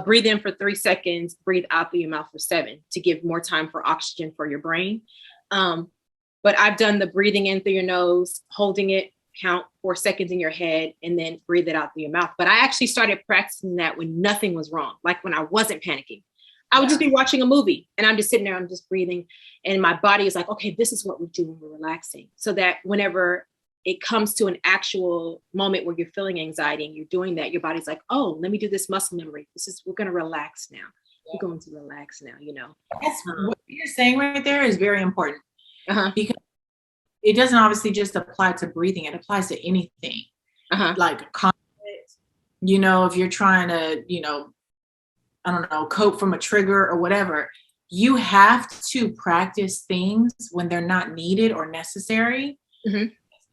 breathe in for 3 seconds, breathe out through your mouth for 7 to give more time for oxygen for your brain. But I've done the breathing in through your nose, holding it, count 4 seconds in your head, and then breathe it out through your mouth. But I actually started practicing that when nothing was wrong, like when I wasn't panicking. I would just be watching a movie and I'm just sitting there, I'm just breathing. And my body is like, okay, this is what we do when we're relaxing. So that whenever it comes to an actual moment where you're feeling anxiety and you're doing that, your body's like, oh, let me do this muscle memory. We're going to relax now. We're going to relax now, That's what you're saying right there is very important. Because it doesn't obviously just apply to breathing. It applies to anything. Like conflict, if you're trying to, I don't know, cope from a trigger or whatever, you have to practice things when they're not needed or necessary.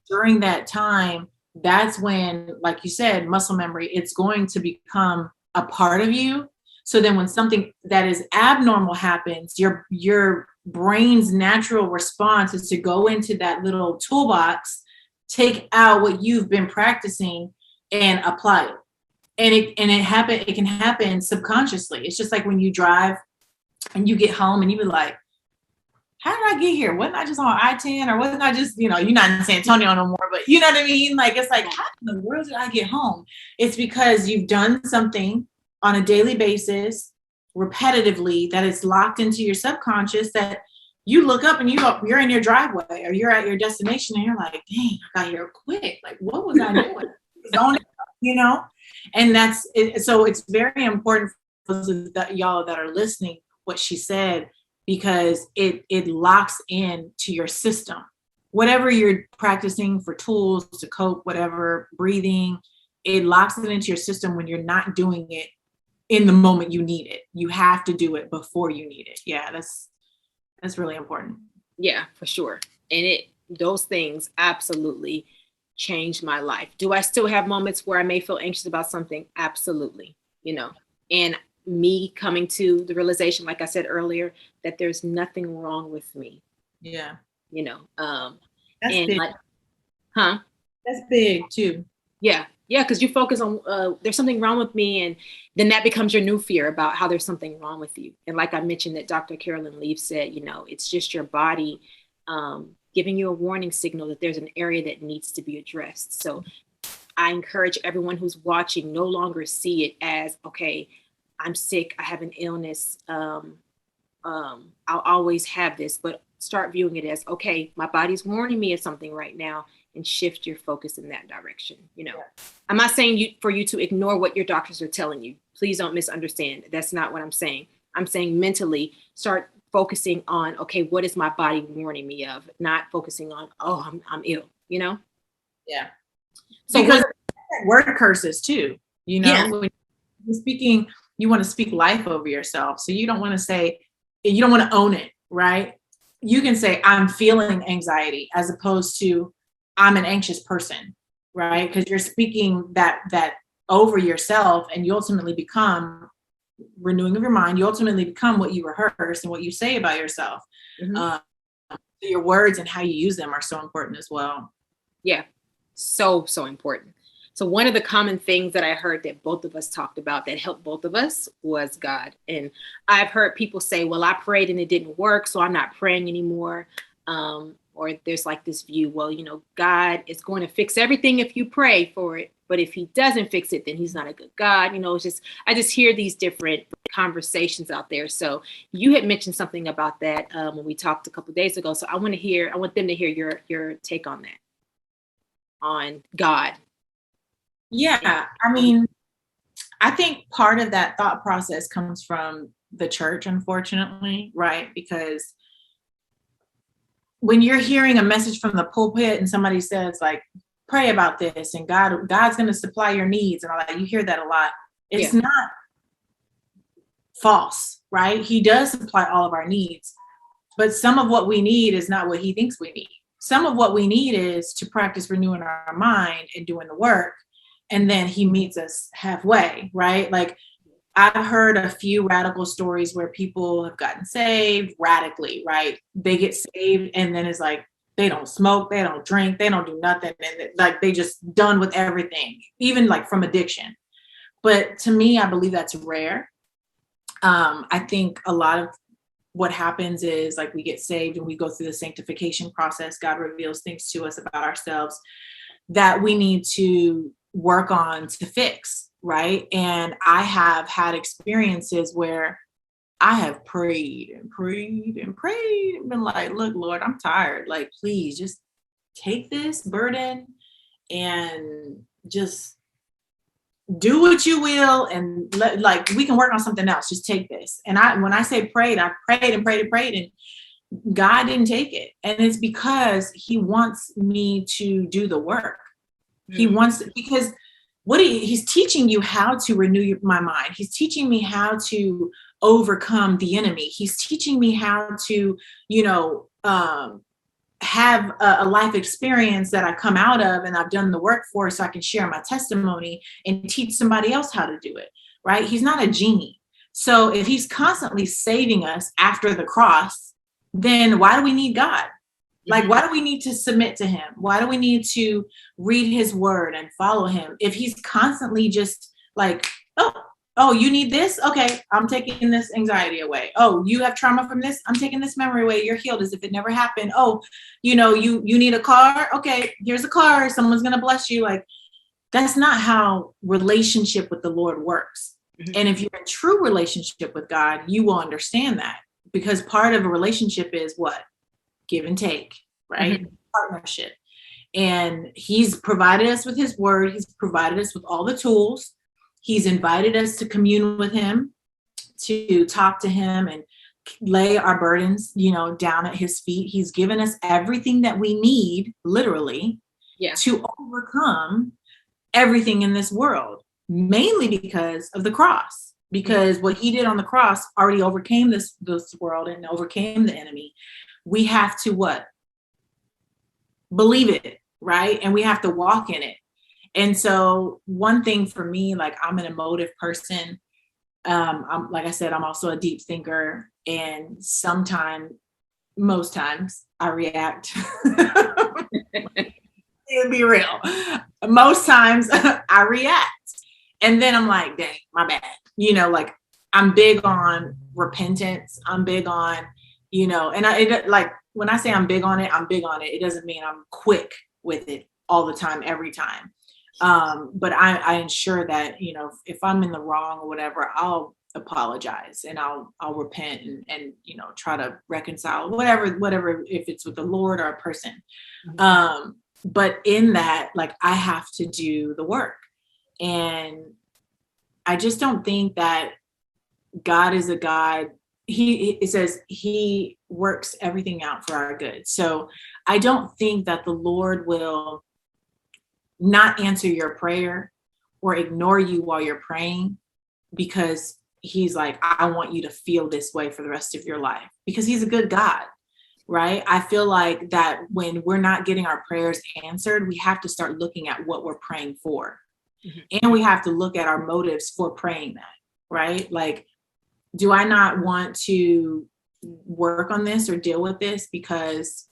During that time, that's when, like you said, muscle memory, it's going to become a part of you. So then when something that is abnormal happens, your brain's natural response is to go into that little toolbox, take out what you've been practicing and apply it. And it can happen subconsciously. It's just like when you drive and you get home and you be like, how did I get here? Wasn't I just on I-10 or wasn't I just, you're not in San Antonio no more, but you know what I mean? Like, it's like, how in the world did I get home? It's because you've done something on a daily basis, repetitively, that is locked into your subconscious, that you look up and you're in your driveway or you're at your destination and you're like, dang, I got here quick. Like, what was I doing? And that's it. So it's very important for y'all that are listening, what she said, because it locks in to your system. Whatever you're practicing for tools to cope, whatever, breathing, it locks it into your system when you're not doing it in the moment you need it. You have to do it before you need it. Yeah, that's really important. Yeah, for sure. And those things absolutely changed my life. Do I still have moments where I may feel anxious about something? Absolutely. And me coming to the realization, like I said earlier, that there's nothing wrong with me. Yeah. That's and big. That's big too. Yeah. Because you focus on there's something wrong with me, and then that becomes your new fear about how there's something wrong with you. And like I mentioned, that Dr. Carolyn Leaf said, it's just your body giving you a warning signal that there's an area that needs to be addressed. So I encourage everyone who's watching, no longer see it as, okay, I'm sick, I have an illness, I'll always have this, but start viewing it as, okay, my body's warning me of something right now, and shift your focus in that direction. I'm not saying for you to ignore what your doctors are telling you. Please don't misunderstand. That's not what I'm saying. I'm saying mentally start focusing on, okay, what is my body warning me of? Not focusing on, oh, I'm ill, Yeah. So because word curses too, Yeah. When you're speaking, you want to speak life over yourself. So you don't want to own it, right? You can say, I'm feeling anxiety, as opposed to I'm an anxious person, right? Because you're speaking that over yourself, and you ultimately become renewing of your mind. You ultimately become what you rehearse and what you say about yourself. Your words and how you use them are so important as well. Yeah, so important. So one of the common things that I heard that both of us talked about that helped both of us was God. And I've heard people say, well, I prayed and it didn't work, so I'm not praying anymore. Or there's like this view, well, God is going to fix everything if you pray for it. But if he doesn't fix it, then he's not a good God. I just hear these different conversations out there. So you had mentioned something about that when we talked a couple of days ago. So I want them to hear your take on that, on God. Yeah. I mean, I think part of that thought process comes from the church, unfortunately, right? Because when you're hearing a message from the pulpit and somebody says, like, pray about this and God's going to supply your needs and all that, you hear that a lot. It's not false, right? He does supply all of our needs, but some of what we need is not what he thinks we need. Some of what we need is to practice renewing our mind and doing the work. And then he meets us halfway, right? Like, I've heard a few radical stories where people have gotten saved radically, right? They get saved and then it's like, they don't smoke, they don't drink, they don't do nothing. And like, they just done with everything, even like from addiction. But to me, I believe that's rare. I think a lot of what happens is, like, we get saved and we go through the sanctification process. God reveals things to us about ourselves that we need to work on to fix, right? And I have had experiences where I have prayed and prayed and prayed and been like, look, Lord, I'm tired. Like, please just take this burden and just do what you will. And like, we can work on something else. Just take this. And when I say prayed, I prayed and prayed and prayed, and God didn't take it. And it's because he wants me to do the work. He wants, because he's teaching you how to renew my mind. He's teaching me how to overcome the enemy. He's teaching me how to, have a life experience that I come out of and I've done the work for, so I can share my testimony and teach somebody else how to do it, right? He's not a genie. So if he's constantly saving us after the cross, then why do we need God? Like, why do we need to submit to him? Why do we need to read his word and follow him? If he's constantly just like, oh, you need this? Okay, I'm taking this anxiety away. Oh, you have trauma from this? I'm taking this memory away. You're healed as if it never happened. Oh, you need a car? Okay, here's a car. Someone's going to bless you. Like, that's not how relationship with the Lord works. And if you're in true relationship with God, you will understand that, because part of a relationship is what? Give and take, right? Partnership. And he's provided us with his word. He's provided us with all the tools. He's invited us to commune with him, to talk to him and lay our burdens, down at his feet. He's given us everything that we need, literally, to overcome everything in this world, mainly because of the cross. Because what he did on the cross already overcame this world and overcame the enemy. We have to what? Believe it, right? And we have to walk in it. And so one thing for me, like, I'm an emotive person. Like I said, I'm also a deep thinker. And most times I react. It'll be real. Most times I react. And then I'm like, dang, my bad. Like, I'm big on repentance. I'm big on, and like, when I say I'm big on it, I'm big on it. It doesn't mean I'm quick with it all the time, every time. But I ensure that, if I'm in the wrong or whatever, I'll apologize and I'll repent and try to reconcile whatever, if it's with the Lord or a person. But in that, like, I have to do the work. And I just don't think that God is a God. It says he works everything out for our good. So I don't think that the Lord will not answer your prayer or ignore you while you're praying because he's like, I want you to feel this way for the rest of your life, because he's a good God, right? I feel like that when we're not getting our prayers answered, we have to start looking at what we're praying for. And we have to look at our motives for praying that, right? Like, do I not want to work on this or deal with this because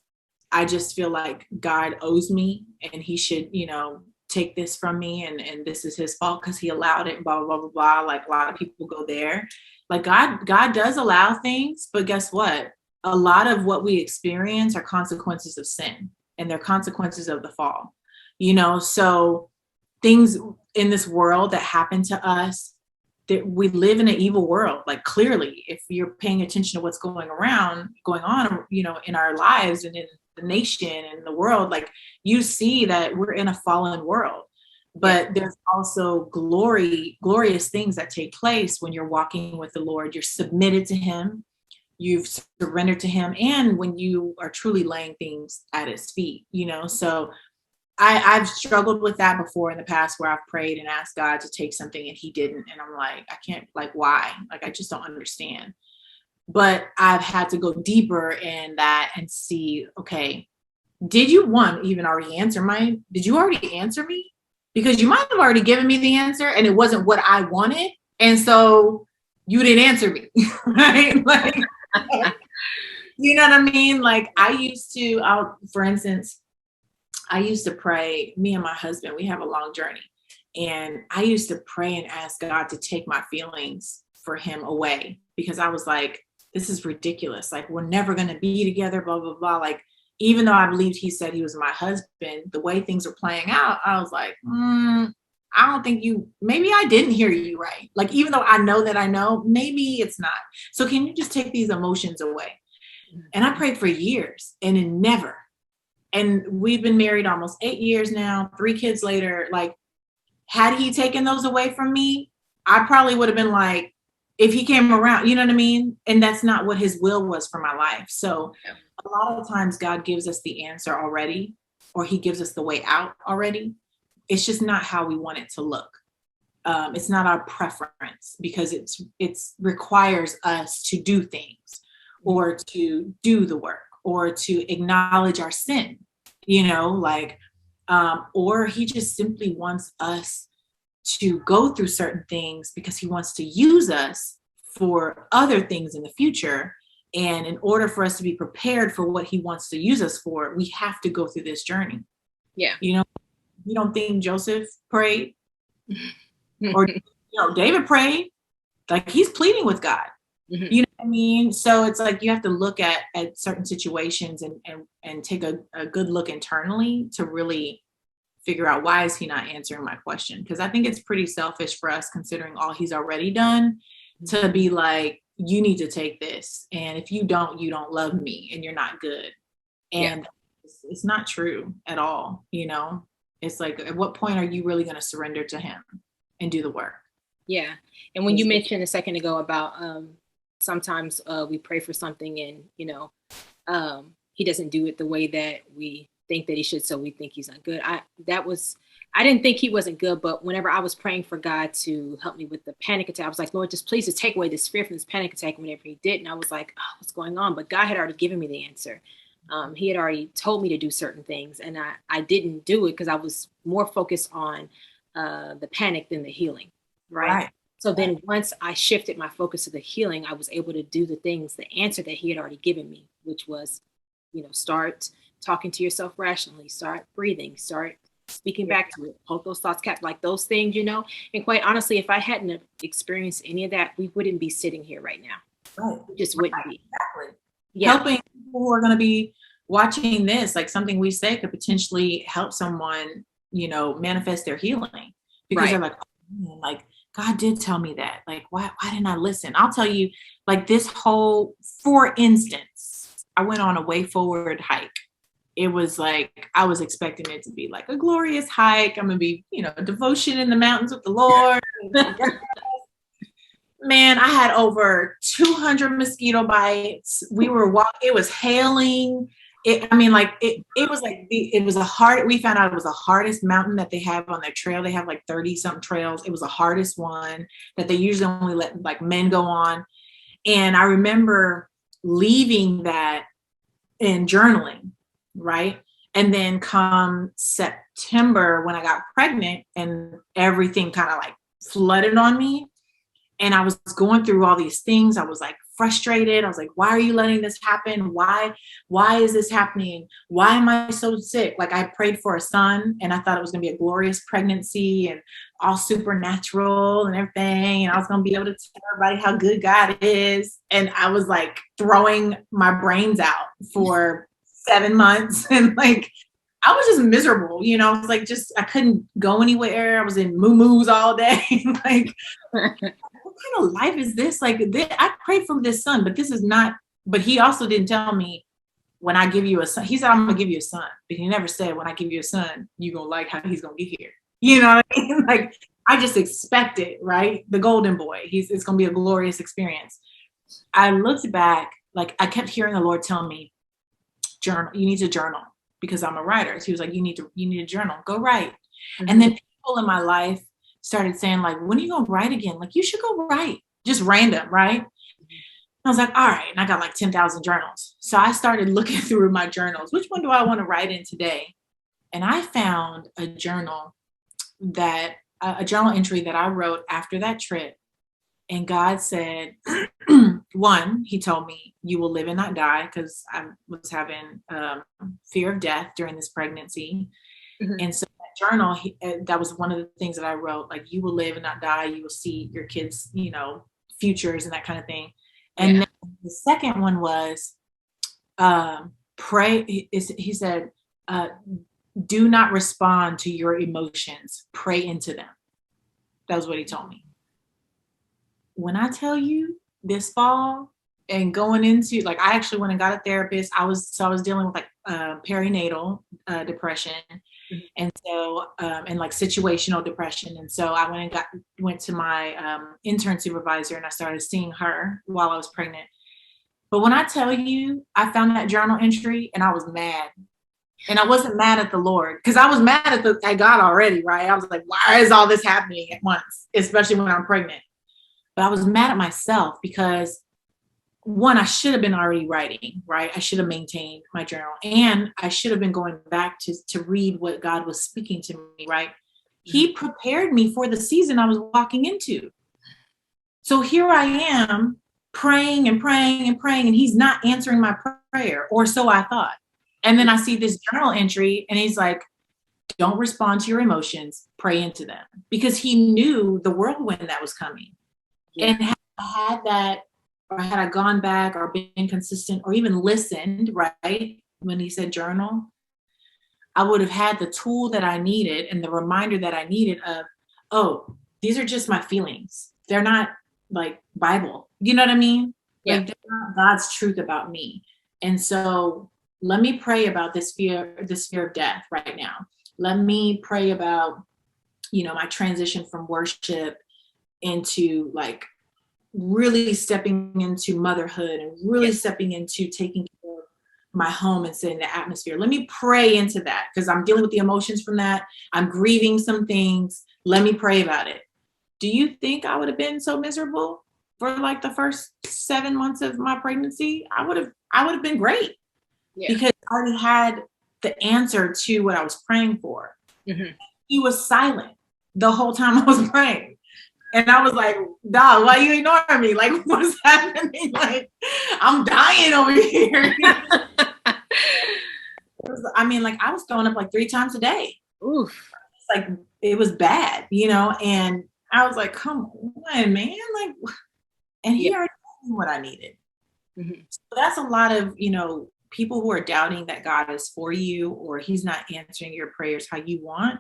I just feel like God owes me and he should, take this from me and this is his fault because he allowed it, blah, blah, blah, blah. Like, a lot of people go there. Like, God does allow things, but guess what? A lot of what we experience are consequences of sin, and they're consequences of the fall, so things in this world that happen to us, that we live in an evil world. Like, clearly, if you're paying attention to what's going on, in our lives and in the nation and the world, like, you see that we're in a fallen world. But there's also glorious things that take place when you're walking with the Lord. You're submitted to him, you've surrendered to him, and when you are truly laying things at his feet, so I've struggled with that before in the past, where I've prayed and asked God to take something and he didn't. And I'm like, I can't, like, why? Like, I just don't understand. But I've had to go deeper in that and see, okay, did you already answer me? Because you might have already given me the answer and it wasn't what I wanted. And so you didn't answer me, right? Like, you know what I mean? Like, for instance, I used to pray, me and my husband, we have a long journey. And I used to pray and ask God to take my feelings for him away, because I was like, this is ridiculous. Like, we're never going to be together, blah, blah, blah. Like, even though I believed he said he was my husband, the way things were playing out, I was like, I don't think maybe I didn't hear you right. Like, even though I know that I know, maybe it's not. So can you just take these emotions away? And I prayed for years and it never. And we've been married almost 8 years now, 3 kids later. Like, had he taken those away from me, I probably would have been like, if he came around, you know what I mean? And that's not what his will was for my life. So a lot of times God gives us the answer already, or he gives us the way out already. It's just not how we want it to look. It's not our preference, because it requires us to do things, or to do the work, or to acknowledge our sin, like, or he just simply wants us to go through certain things because he wants to use us for other things in the future. And in order for us to be prepared for what he wants to use us for, we have to go through this journey. Yeah. You don't think Joseph prayed? Or, David prayed. Like, he's pleading with God. Mm-hmm. You know what I mean? So it's like, you have to look at certain situations and take a good look internally to really figure out, why is he not answering my question? Because I think it's pretty selfish for us, considering all he's already done, to be like, you need to take this. And if you don't love me and you're not good. And it's not true at all. It's like, at what point are you really going to surrender to him and do the work? Yeah. And when you mentioned a second ago about sometimes we pray for something and, he doesn't do it the way that we think that he should, so we think he's not good. I didn't think he wasn't good, but whenever I was praying for God to help me with the panic attack, I was like, Lord, just please just take away this fear from this panic attack. And whenever he did, and I was like, oh, what's going on? But God had already given me the answer. He had already told me to do certain things, and I didn't do it because I was more focused on the panic than the healing. Right. So then once I shifted my focus to the healing, I was able to do the things, the answer that he had already given me, which was, start talking to yourself rationally, start breathing, start speaking back to it, hold those thoughts captive, like those things, and quite honestly, if I hadn't experienced any of that, we wouldn't be sitting here right now. Right. We just wouldn't be. Exactly. Yeah. Helping people who are going to be watching this, like, something we say could potentially help someone, manifest their healing, because they're like, oh, man, like, God did tell me that. Like, why didn't I listen? I'll tell you, like, for instance, I went on a way forward hike. It was like, I was expecting it to be like a glorious hike. I'm going to be, devotion in the mountains with the Lord. Man, I had over 200 mosquito bites. We were walking, it was hailing. We found out it was the hardest mountain that they have on their trail. They have like 30 something trails. It was the hardest one that they usually only let like men go on. And I remember leaving that and journaling, right? And then come September, when I got pregnant and everything kind of like flooded on me, and I was going through all these things. I was like frustrated. I was like, why are you letting this happen? Why is this happening? Why am I so sick? Like, I prayed for a son, and I thought it was going to be a glorious pregnancy and all supernatural and everything. And I was going to be able to tell everybody how good God is. And I was like throwing my brains out for 7 months. And like, I was just miserable, It was like, I couldn't go anywhere. I was in moo-moos all day. Like, what kind of life is this? Like, I prayed for this son, but this is not. But he also didn't tell me, when I give you a son, he said, I'm going to give you a son. But he never said, when I give you a son, you're going to like how he's going to get here. You know what I mean? Like, I just expected, right? The golden boy, it's going to be a glorious experience. I looked back, like, I kept hearing the Lord tell me, journal, you need to journal, because I'm a writer. So he was like, you need to journal, go write. Mm-hmm. And then people in my life started saying, like, when are you going to write again? Like, you should go write, just random, right? I was like, all right. And I got like 10,000 journals. So I started looking through my journals. Which one do I want to write in today? And I found a journal entry that I wrote after that trip. And God said, one, he told me, you will live and not die, because I was having fear of death during this pregnancy. Mm-hmm. And so that journal, that was one of the things that I wrote, like, you will live and not die. You will see your kids, futures and that kind of thing. And then the second one was pray. He said, do not respond to your emotions. Pray into them. That was what he told me. When I tell you this fall and going into, like, I actually went and got a therapist. I was dealing with like perinatal depression. And so, and like situational depression. And so I went to my intern supervisor and I started seeing her while I was pregnant. But when I tell you, I found that journal entry and I was mad. And I wasn't mad at the Lord, because I was mad at God already, right? I was like, why is all this happening at once, especially when I'm pregnant? But I was mad at myself because, one, I should have been already writing, right? I should have maintained my journal, and I should have been going back to read what God was speaking to me, right? He prepared me for the season I was walking into. So here I am praying and praying and praying, and he's not answering my prayer, or so I thought. And then I see this journal entry and he's like, don't respond to your emotions, pray into them. Because he knew the whirlwind that was coming. Yeah. And had I had that, or had I gone back or been consistent or even listened, right, when he said journal, I would have had the tool that I needed and the reminder that I needed of, oh, these are just my feelings. They're not like Bible. You know what I mean? Yeah. Like, they're not God's truth about me. And so let me pray about this fear of death right now. Let me pray about, my transition from worship into like really stepping into motherhood and really stepping into taking care of my home and setting the atmosphere. Let me pray into that, because I'm dealing with the emotions from that. I'm grieving some things. Let me pray about it. Do you think I would have been so miserable for like the first 7 months of my pregnancy? I would have been great. Yeah. Because I already had the answer to what I was praying for. Mm-hmm. He was silent the whole time I was praying. And I was like, dog, why are you ignoring me? Like, what's happening? Like, I'm dying over here. I was throwing up like 3 times a day. Oof. Like, it was bad, and I was like, come on, man. Like, and he already told me what I needed. Mm-hmm. So that's a lot of, people who are doubting that God is for you, or he's not answering your prayers how you want.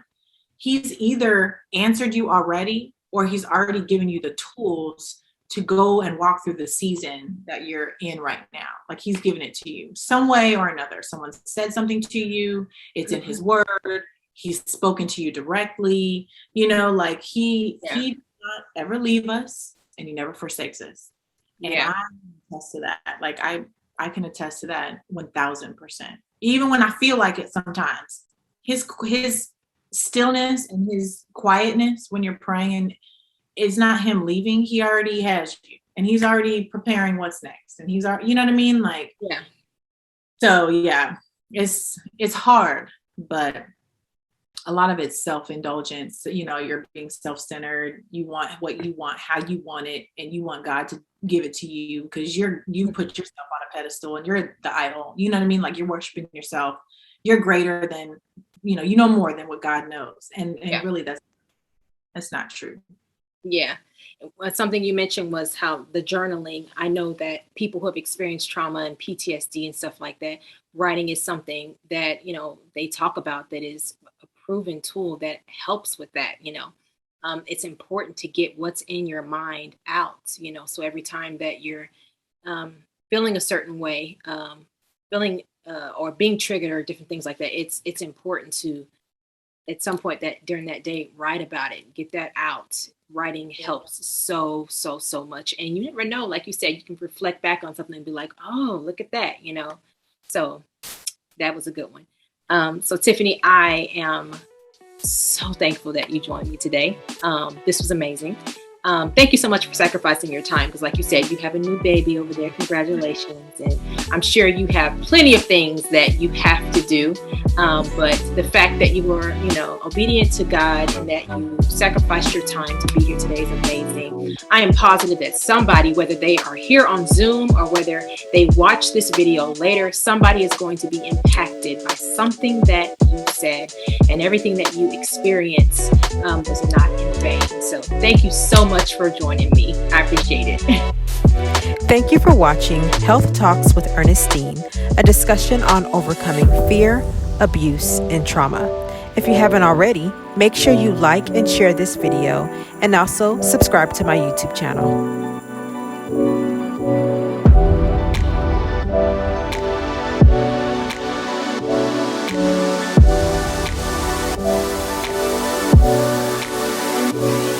He's either answered you already, or he's already given you the tools to go and walk through the season that you're in right now. Like, he's given it to you some way or another. Someone said something to you. It's in his word. He's spoken to you directly. Like he does not ever leave us, and he never forsakes us. And I can attest to that. Like, I can attest to that 1000%. Even when I feel like it sometimes, his stillness and his quietness when you're praying, it's not him leaving. He already has you, and he's already preparing what's next. And he's already, you know what I mean? Like, yeah. So yeah, it's hard, but a lot of it's self-indulgence. You're being self-centered. You want what you want, how you want it, and you want God to give it to you, because you put yourself on a pedestal and you're the idol. You know what I mean? Like, you're worshiping yourself. You're greater than, you know more than what God knows. And really that's not true. Yeah. Something you mentioned was how the journaling, I know that people who have experienced trauma and PTSD and stuff like that, writing is something that, they talk about, that is a proven tool that helps with that. It's important to get what's in your mind out, so every time that you're feeling a certain way, or being triggered or different things like that, it's important to, at some point that during that day, write about it, get that out. Writing helps so much. And you never know, like you said, you can reflect back on something and be like, oh, look at that, So that was a good one. So Tiffany, I am so thankful that you joined me today. This was amazing. Thank you so much for sacrificing your time, because like you said, you have a new baby over there. Congratulations. And I'm sure you have plenty of things that you have to do. But the fact that you were, obedient to God and that you sacrificed your time to be here today is amazing. I am positive that somebody, whether they are here on Zoom or whether they watch this video later, somebody is going to be impacted by something that you said, and everything that you experienced was not in vain. So thank you so much for joining me. I appreciate it. Thank you for watching Health Talks with Ernestine, a discussion on overcoming fear, abuse, and trauma. If you haven't already, make sure you like and share this video and also subscribe to my YouTube channel.